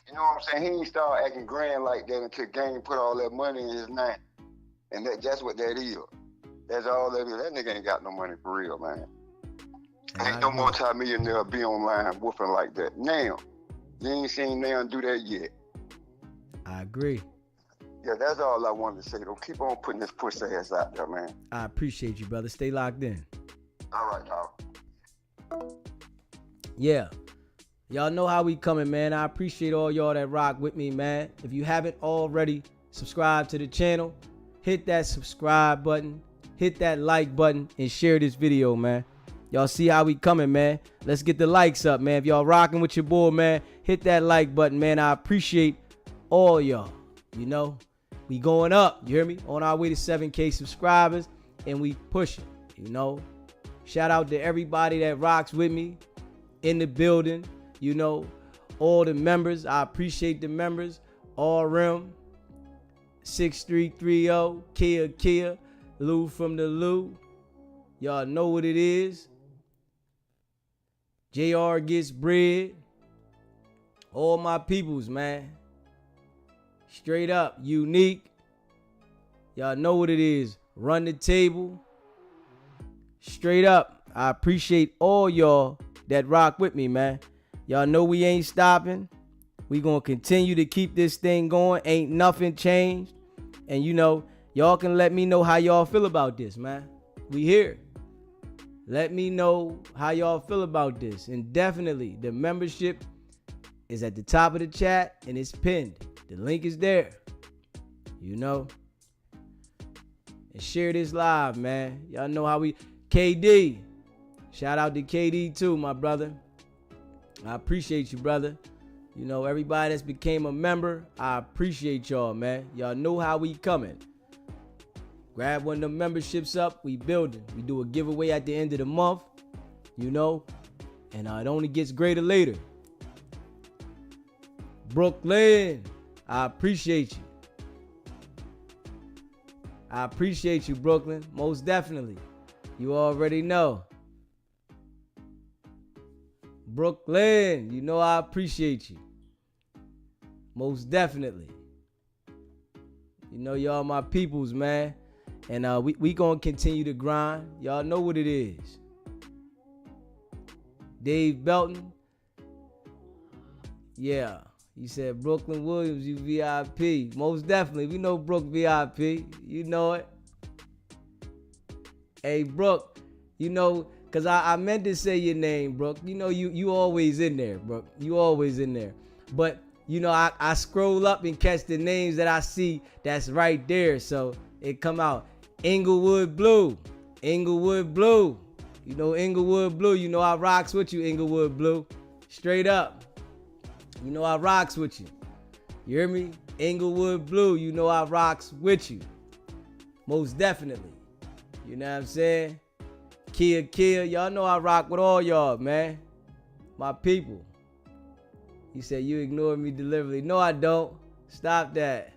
You know what I'm saying? He ain't start acting grand like that until Game put all that money in his name. And that's what that is. That's all that is. That nigga ain't got no money for real, man. Ain't no multi-millionaire be online whooping like that. Now, you ain't seen Now do that yet. I agree. Yeah, that's all I wanted to say, though. Keep on putting this pussy ass out there, man. I appreciate you, brother. Stay locked in. All right, dog. Yeah. Y'all know how we coming, man. I appreciate all y'all that rock with me, man. If you haven't already subscribed to the channel, hit that subscribe button, hit that like button, and share this video, man. Y'all see how we coming, man. Let's get the likes up, man. If y'all rocking with your boy, man, hit that like button, man. I appreciate all y'all. You know, we going up, you hear me? On our way to 7K subscribers, and we pushing, you know. Shout out to everybody that rocks with me in the building, you know, all the members. I appreciate the members. RM 6330, Kia, Lou from the Lou. Y'all know what it is. JR gets bread. All my peoples, man. Straight up, unique. Y'all know what it is. Run the table. Straight up, I appreciate all y'all that rock with me, man. Y'all know we ain't stopping. We gonna continue to keep this thing going. Ain't nothing changed. And you know, y'all can let me know how y'all feel about this, man. We here. Let me know how y'all feel about this. And definitely, the membership is at the top of the chat and it's pinned. The link is there. You know. And share this live, man. Y'all know how we... KD. Shout out to KD too, my brother. I appreciate you, brother. You know, everybody that's became a member, I appreciate y'all, man. Y'all know how we coming. Grab one of the memberships up. We building. We do a giveaway at the end of the month. You know. And it only gets greater later. Brooklyn. I appreciate you. I appreciate you, Brooklyn. Most definitely. You already know. Brooklyn. You know I appreciate you. Most definitely. You know y'all my peoples, man. And we gonna continue to grind. Y'all know what it is. Dave Belton. Yeah. You said Brooklyn Williams, you VIP. Most definitely. We know Brooke VIP. You know it. Hey, Brooke. You know, because I meant to say your name, Brooke. You know, you always in there, Brooke. You always in there. But, you know, I scroll up and catch the names that I see that's right there. So it come out. Inglewood Blue. Inglewood Blue. You know Inglewood Blue. You know I rocks with you, Inglewood Blue. Straight up. You know I rocks with you. You hear me? Inglewood Blue. You know I rocks with you. Most definitely. You know what I'm saying? Kia. Y'all know I rock with all y'all, man. My people. He said you ignored me deliberately. No, I don't. Stop that.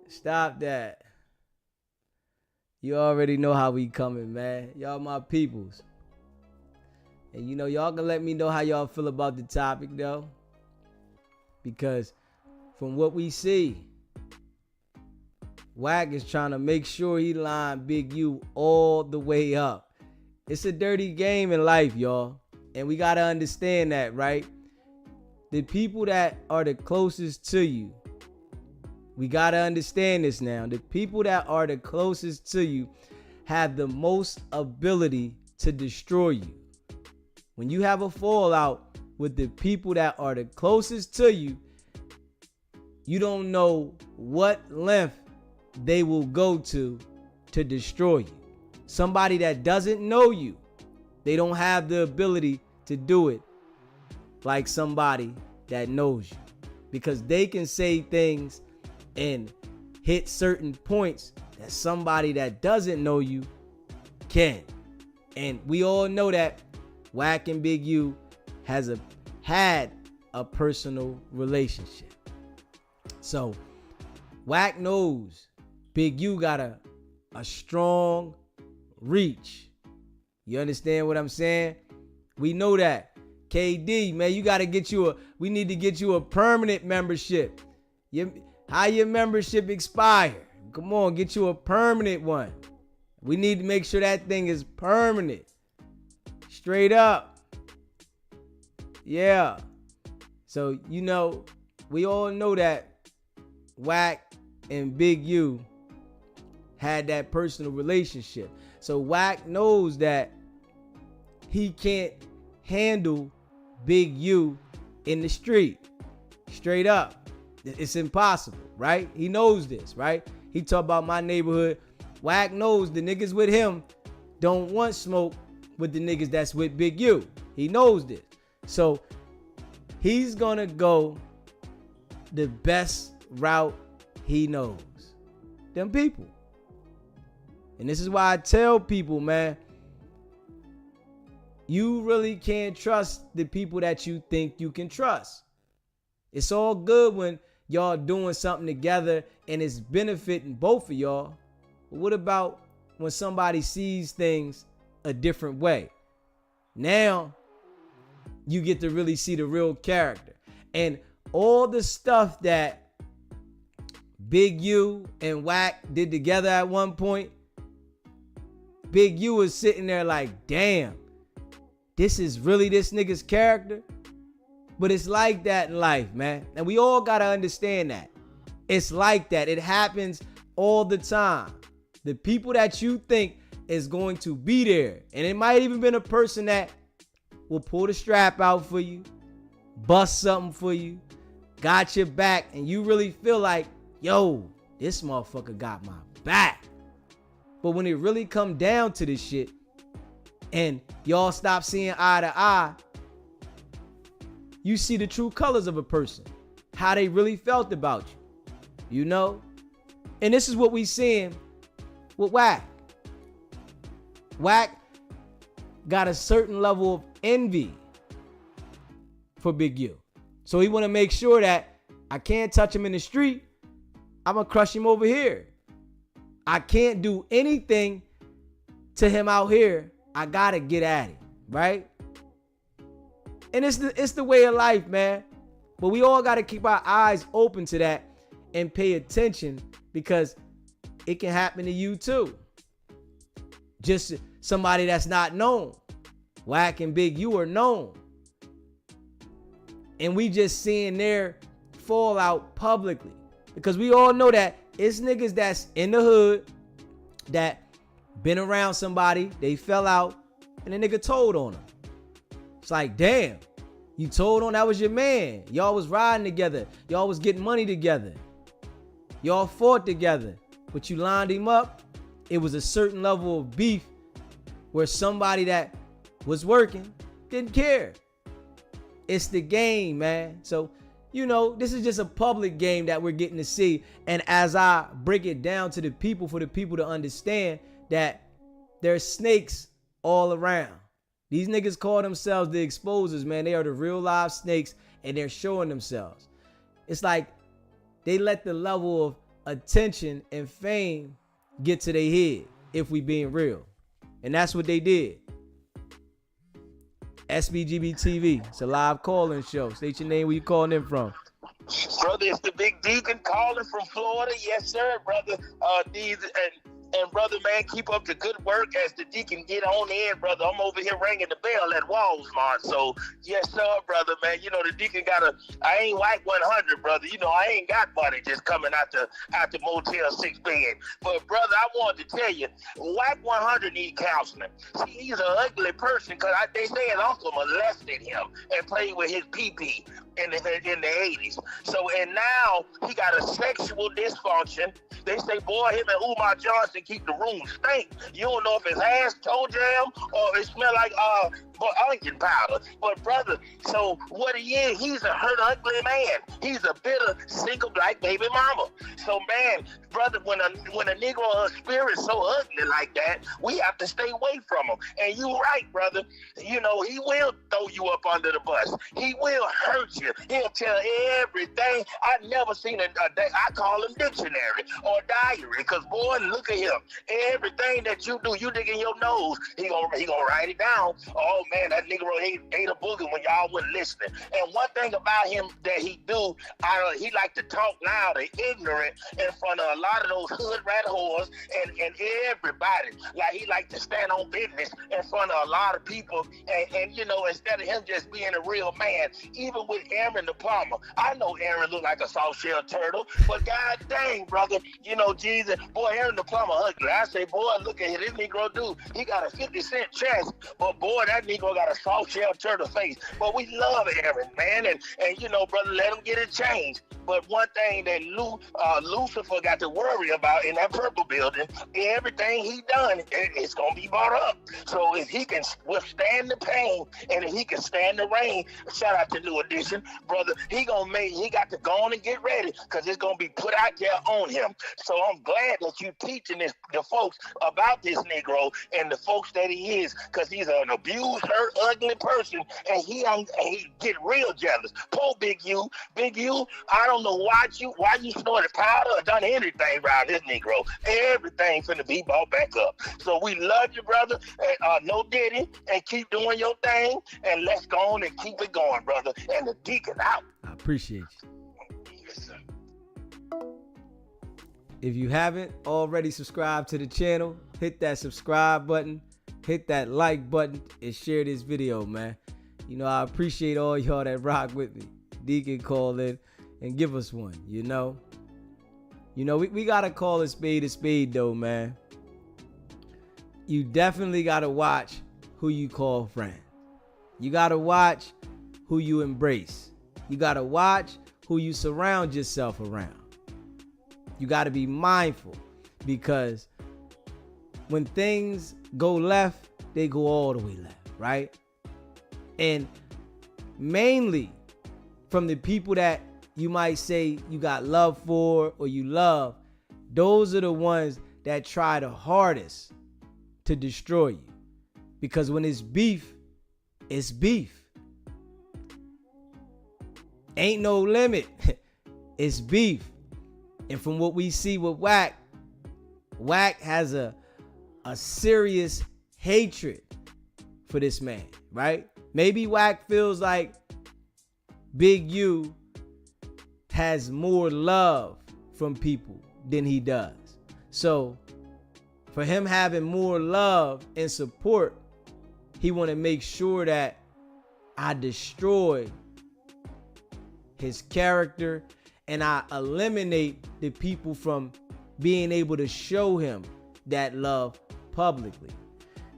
Stop that. You already know how we coming, man. Y'all my peoples. And you know, y'all can let me know how y'all feel about the topic, though. Because from what we see, Wack is trying to make sure he line Big U all the way up. It's a dirty game in life, y'all. And we got to understand that, right? The people that are the closest to you, we got to understand this now. The people that are the closest to you have the most ability to destroy you. When you have a fallout with the people that are the closest to you, you don't know what length they will go to destroy you. Somebody that doesn't know you, they don't have the ability to do it like somebody that knows you, because they can say things and hit certain points that somebody that doesn't know you can. And we all know that Wack and Big U had a personal relationship. So Wack knows Big U got a strong reach. You understand what I'm saying? We know that. KD, man, we need to get you a permanent membership. How your membership expire? Come on, get you a permanent one. We need to make sure that thing is permanent. Straight up. Yeah. So, we all know that Wack and Big U had that personal relationship. So Wack knows that he can't handle Big U in the street. Straight up. It's impossible, right? He knows this, right? He talk about my neighborhood. Wack knows the niggas with him don't want smoke with the niggas that's with Big U. He knows this. So he's gonna go the best route he knows. Them people. And this is why I tell people, man, you really can't trust the people that you think you can trust. It's all good when y'all doing something together and it's benefiting both of y'all. But what about when somebody sees things a different way? Now you get to really see the real character. And all the stuff that Big U and Wack did together at one point, Big U was sitting there like, damn, this is really this nigga's character. But it's like that in life, man. And we all got to understand that. It's like that. It happens all the time. The people that you think is going to be there, and it might even been a person that will pull the strap out for you, bust something for you, got your back, and you really feel like, yo, this motherfucker got my back. But when it really come down to this shit, and y'all stop seeing eye to eye, you see the true colors of a person, how they really felt about you, And this is what we seeing with Wack. Wack got a certain level of envy for Big U. So he want to make sure that I can't touch him in the street. I'm going to crush him over here. I can't do anything to him out here. I got to get at him, right? And it's the way of life, man. But we all got to keep our eyes open to that and pay attention, because it can happen to you too. Just somebody that's not known. Wack and Big U are known. And we just seeing their fallout publicly. Because we all know that it's niggas that's in the hood that been around somebody, they fell out, and the nigga told on them. It's like, damn, you told on, that was your man. Y'all was riding together. Y'all was getting money together. Y'all fought together, but you lined him up. It was a certain level of beef where somebody that was working didn't care. It's the game, man. So, this is just a public game that we're getting to see. And as I break it down to the people, for the people to understand that there's snakes all around. These niggas call themselves the exposers, man. They are the real live snakes, and they're showing themselves. It's like they let the level of attention and fame get to their head, if we being real. And that's what they did. SBGB TV. It's a live call-in show. State your name, where you calling in from. Brother, it's the Big Deacon calling from Florida. Yes, sir, brother. And brother, man, keep up the good work as the deacon get on in, brother. I'm over here ringing the bell at Walmart. So yes, sir, brother, man. You know the deacon I ain't Wack 100, brother. You know I ain't got money just coming out the Motel 6 bed. But brother, I wanted to tell you, Wack 100 need counseling. See, he's an ugly person because they say his uncle molested him and played with his pee-pee in the 80s. So, and now he got a sexual dysfunction. They say, boy, him and Umar Johnson keep the room stink. You don't know if his ass toe jam or it smell like onion powder. But brother, so what he is, he's a hurt, ugly man. He's a bitter, single black baby mama. So man, brother, when a Negro spirit so ugly like that, we have to stay away from him. And you right, brother. You know, he will throw you up under the bus. He will hurt you. He'll tell everything. I never seen I call him dictionary or diary, because boy, look at him. Everything that you do, you dig in your nose, he gonna write it down. Oh man, that Negro ate a booger when y'all wasn't listening. And one thing about him that he do, he like to talk loud and ignorant in front of a lot of those hood rat whores and everybody. Like he like to stand on business in front of a lot of people. And you know, instead of him just being a real man, even with Aaron the plumber, I know Aaron look like a soft shell turtle, but god dang, brother, you know, Jesus, boy, Aaron the plumber ugly. I say, boy, look at this Negro dude. He got a 50-cent chest, but boy, that Negro got a soft shell turtle face. But we love Aaron, man, and you know, brother, let him get it changed. But one thing that Lucifer got to worry about in that purple building, everything he done, it's gonna be brought up. So if he can withstand the pain and if he can stand the rain, shout out to New Edition, brother, he got to go on and get ready, because it's gonna be put out there on him. So I'm glad that you teaching the folks about this Negro and the folks that he is, because he's an abused, hurt, ugly person, and he get real jealous. Poor Big U, I don't know why you snorted powder or done anything around this Negro. Everything finna be brought back up. So we love you, brother. No diddy, and keep doing your thing, and let's go on and keep it going, brother. And the deacon out. I appreciate you. Yes, sir. If you haven't already subscribed to the channel, hit that subscribe button, hit that like button, and share this video, man. You know, I appreciate all y'all that rock with me. Deacon call in and give us one, you know. We gotta call a spade though, man. You definitely gotta watch who you call friend. You gotta watch who you embrace. You gotta watch who you surround yourself around. You gotta be mindful, because when things go left, they go all the way left, right? And mainly from the people that you might say you got love for or you love, those are the ones that try the hardest to destroy you. Because when it's beef, it's beef. Ain't no limit. It's beef. And from what we see with Wack has a serious hatred for this man, right? Maybe Wack feels like Big U has more love from people than he does. So for him having more love and support, he want to make sure that I destroy his character and I eliminate the people from being able to show him that love publicly.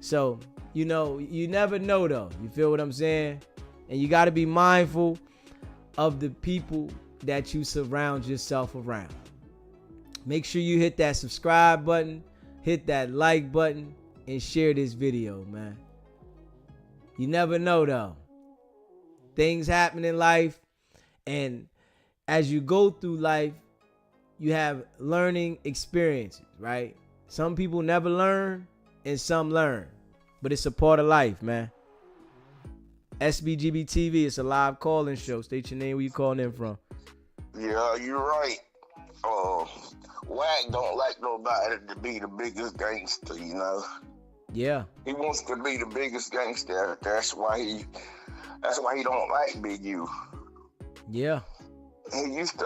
So, you know, you never know though. You feel what I'm saying? And you got to be mindful of the people that you surround yourself around. Make sure you hit that subscribe button, hit that like button, and share this video, man. You never know though. Things happen in life, and as you go through life, you have learning experiences, right? Some people never learn and some learn, but it's a part of life, man. SBGB TV, it's a live call-in show. State your name, where you calling in from. Yeah, you're right. Wack don't like nobody to be the biggest gangster, you know. Yeah. He wants to be the biggest gangster. That's why he don't like Big U. Yeah. he used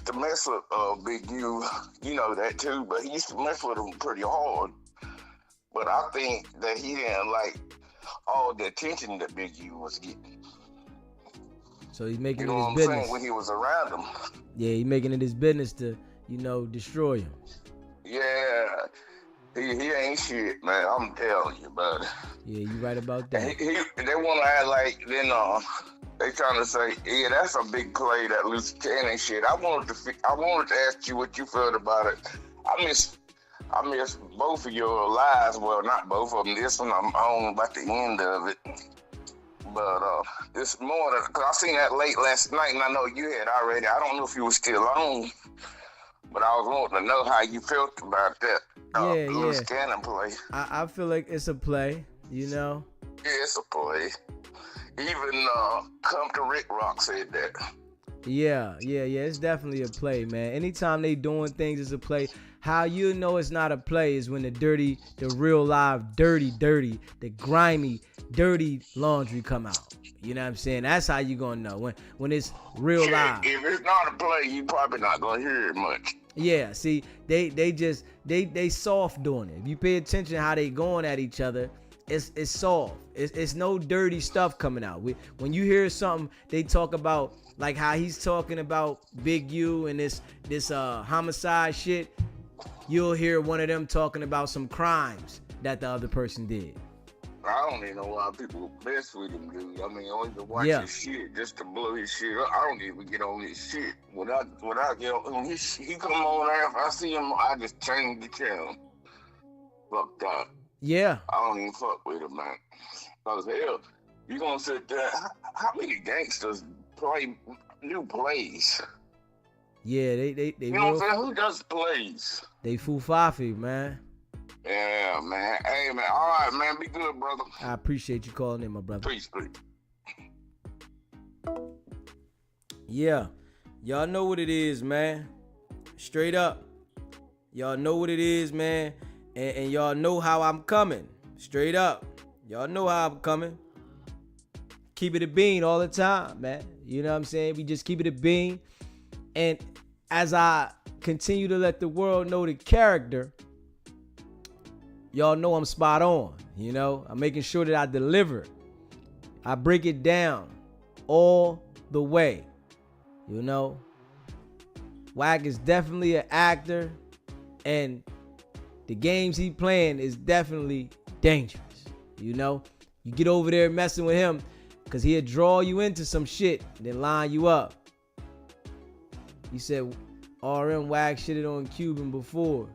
to mess with Big U, you know that too, but he used to mess with him pretty hard. But I think that he didn't like all the attention that Big U was getting. So he's making You know it what his I'm business. saying? When he was around him. Yeah, he's making it his business to, destroy him. Yeah. He ain't shit, man. I'm telling you, bud. Yeah, you right about that. They want to act like, then they trying to say, yeah, that's a big play, that loose cannon shit. I wanted to ask you what you felt about it. I miss both of your lives. Well, not both of them. This one, I'm on about the end of it. But this morning, because I seen that late last night, and I know you had already. I don't know if you were still on, but I was wanting to know how you felt about that loose cannon play. I feel like it's a play, Yeah, it's a play. Even Come to Rick Rock said that. Yeah, it's definitely a play, man. Anytime they doing things, it's a play. How you know it's not a play is when the real live, dirty, the grimy, dirty laundry come out. You know what I'm saying? That's how you gonna know when it's real live. If it's not a play, you probably not gonna hear it much. Yeah, see, they soft doing it. If you pay attention how they going at each other, it's soft. It's no dirty stuff coming out. When you hear something, they talk about like how he's talking about Big U and this homicide shit. You'll hear one of them talking about some crimes that the other person did. I don't even know why people mess with him, dude. I mean, I don't even watch his shit just to blow his shit up. I don't even get on his shit. When I get on, when he come on there, if I see him, I just change the channel. Fuck that. Yeah. I don't even fuck with him, man. Because hell, you gonna sit there. How many gangsters play new plays? Yeah, they you know what I'm saying? Who does plays? They fufafi, man. Yeah, man. Hey, man. All right, man. Be good, brother. I appreciate you calling in, my brother. Peace. Yeah. Y'all know what it is, man. Straight up. Y'all know what it is, man. And y'all know how I'm coming. Straight up. Y'all know how I'm coming. Keep it a bean all the time, man. You know what I'm saying? We just keep it a bean. And as I continue to let the world know the character, y'all know I'm spot on. I'm making sure that I deliver. I break it down all the way. Wack is definitely an actor, and the games he playing is definitely dangerous. You get over there messing with him, because he'll draw you into some shit and then line you up. He said RM Wack shitted on Cuban before.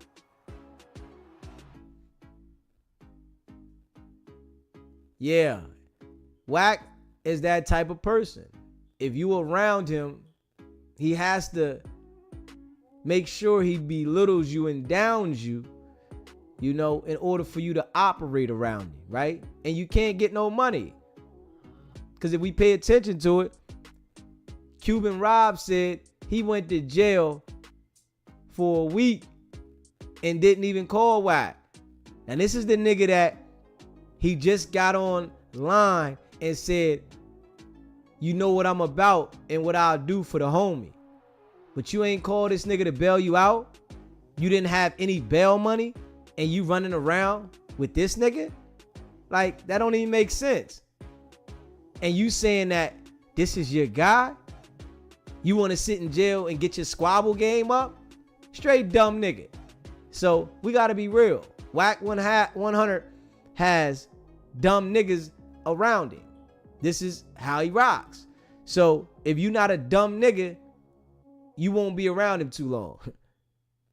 Yeah. Wack is that type of person. If you around him, he has to make sure he belittles you and downs you, in order for you to operate around him, right? And you can't get no money. Because if we pay attention to it, Cuban Rob said he went to jail for a week and didn't even call Wack. And this is the nigga that he just got online and said, you know what I'm about and what I'll do for the homie. But you ain't called this nigga to bail you out. You didn't have any bail money and you running around with this nigga? Like, that don't even make sense. And you saying that this is your guy? You want to sit in jail and get your squabble game up? Straight dumb nigga. So we got to be real. Wack 100 has dumb niggas around him. This is how he rocks. So if you're not a dumb nigga, you won't be around him too long.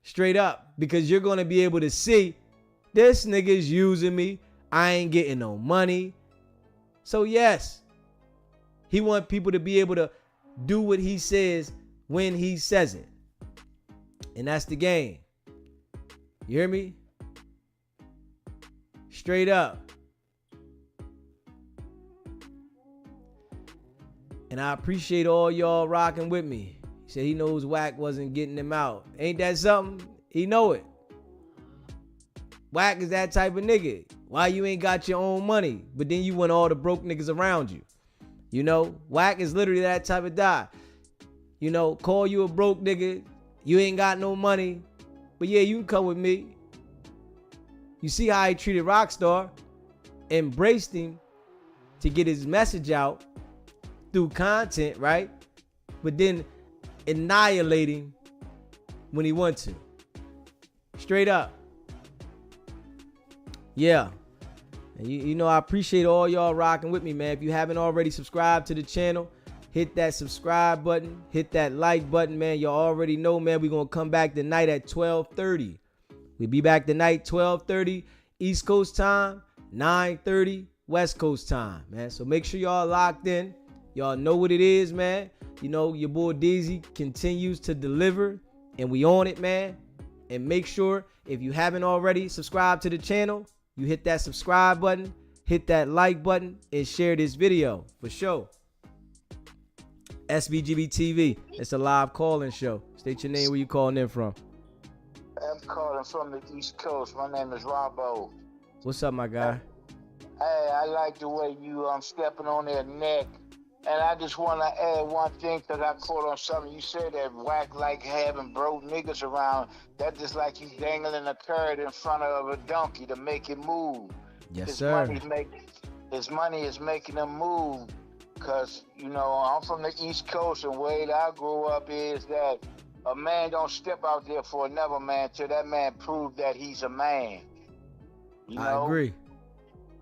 Straight up. Because you're going to be able to see, this nigga's using me. I ain't getting no money. So yes, he want people to be able to do what he says when he says it. And that's the game. You hear me? Straight up. And I appreciate all y'all rocking with me. He said he knows Wack wasn't getting him out. Ain't that something? He know it. Wack is that type of nigga. Why you ain't got your own money, but then you want all the broke niggas around you? Wack is literally that type of guy. you know, call you a broke nigga. You ain't got no money. But yeah, you can come with me. You see how he treated Rockstar, embraced him to get his message out through content, right? But then annihilating when he wants to. Straight up. Yeah. And you know, I appreciate all y'all rocking with me, man. If you haven't already subscribed to the channel, hit that subscribe button, hit that like button, man. Y'all already know, man, we're going to come back tonight at 12:30. We'll be back tonight, 12:30 East Coast time, 9:30 West Coast time, man. So make sure y'all locked in. Y'all know what it is, man. You know, your boy Deezy continues to deliver, and we on it, man. And make sure, if you haven't already subscribed to the channel, you hit that subscribe button, hit that like button, and share this video for sure. SBGB TV, it's a live call-in show. State your name, where you calling in from. I'm calling from the East Coast. My name is Robbo. What's up, my guy? Hey, I like the way you stepping on their neck. And I just want to add one thing, because I caught on something you said, that Wack like having broke niggas around. That just like he's dangling a carrot in front of a donkey to make it move. Yes, sir. His money is making him move. Because, you know, I'm from the East Coast, and the way that I grew up is that a man don't step out there for another man till that man proves that he's a man. You know? I agree.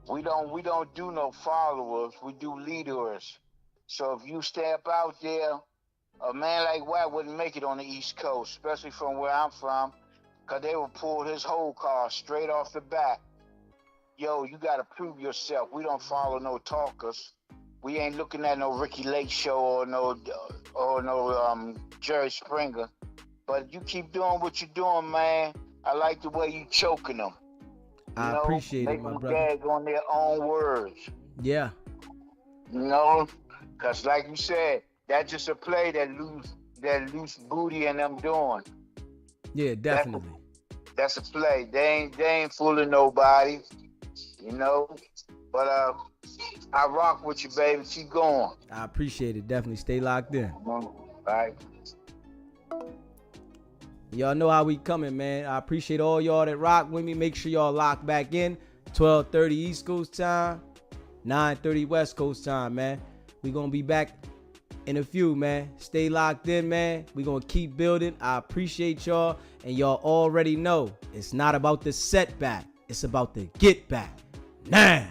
We don't do no followers. We do leaders. So if you step out there, a man like Wack wouldn't make it on the East Coast, especially from where I'm from, because they would pull his whole car straight off the bat. Yo, you got to prove yourself. We don't follow no talkers. We ain't looking at no Ricky Lake show or no Jerry Springer. But you keep doing what you're doing, man. I like the way you choking them. I appreciate it, my brother. Make them gag on their own words. Yeah. You know, because like you said, that's just a play that loose booty and them doing. Yeah, definitely. That's a play. They ain't fooling nobody, you know. But I rock with you, baby. Keep going. I appreciate it. Definitely stay locked in. All right. Y'all know how we coming, man. I appreciate all y'all that rock with me. Make sure y'all lock back in. 12:30 East Coast time, 9:30 West Coast time, man. We gonna be back in a few, man. Stay locked in, man. We gonna keep building. I appreciate y'all, and y'all already know it's not about the setback. It's about the get back. Nah.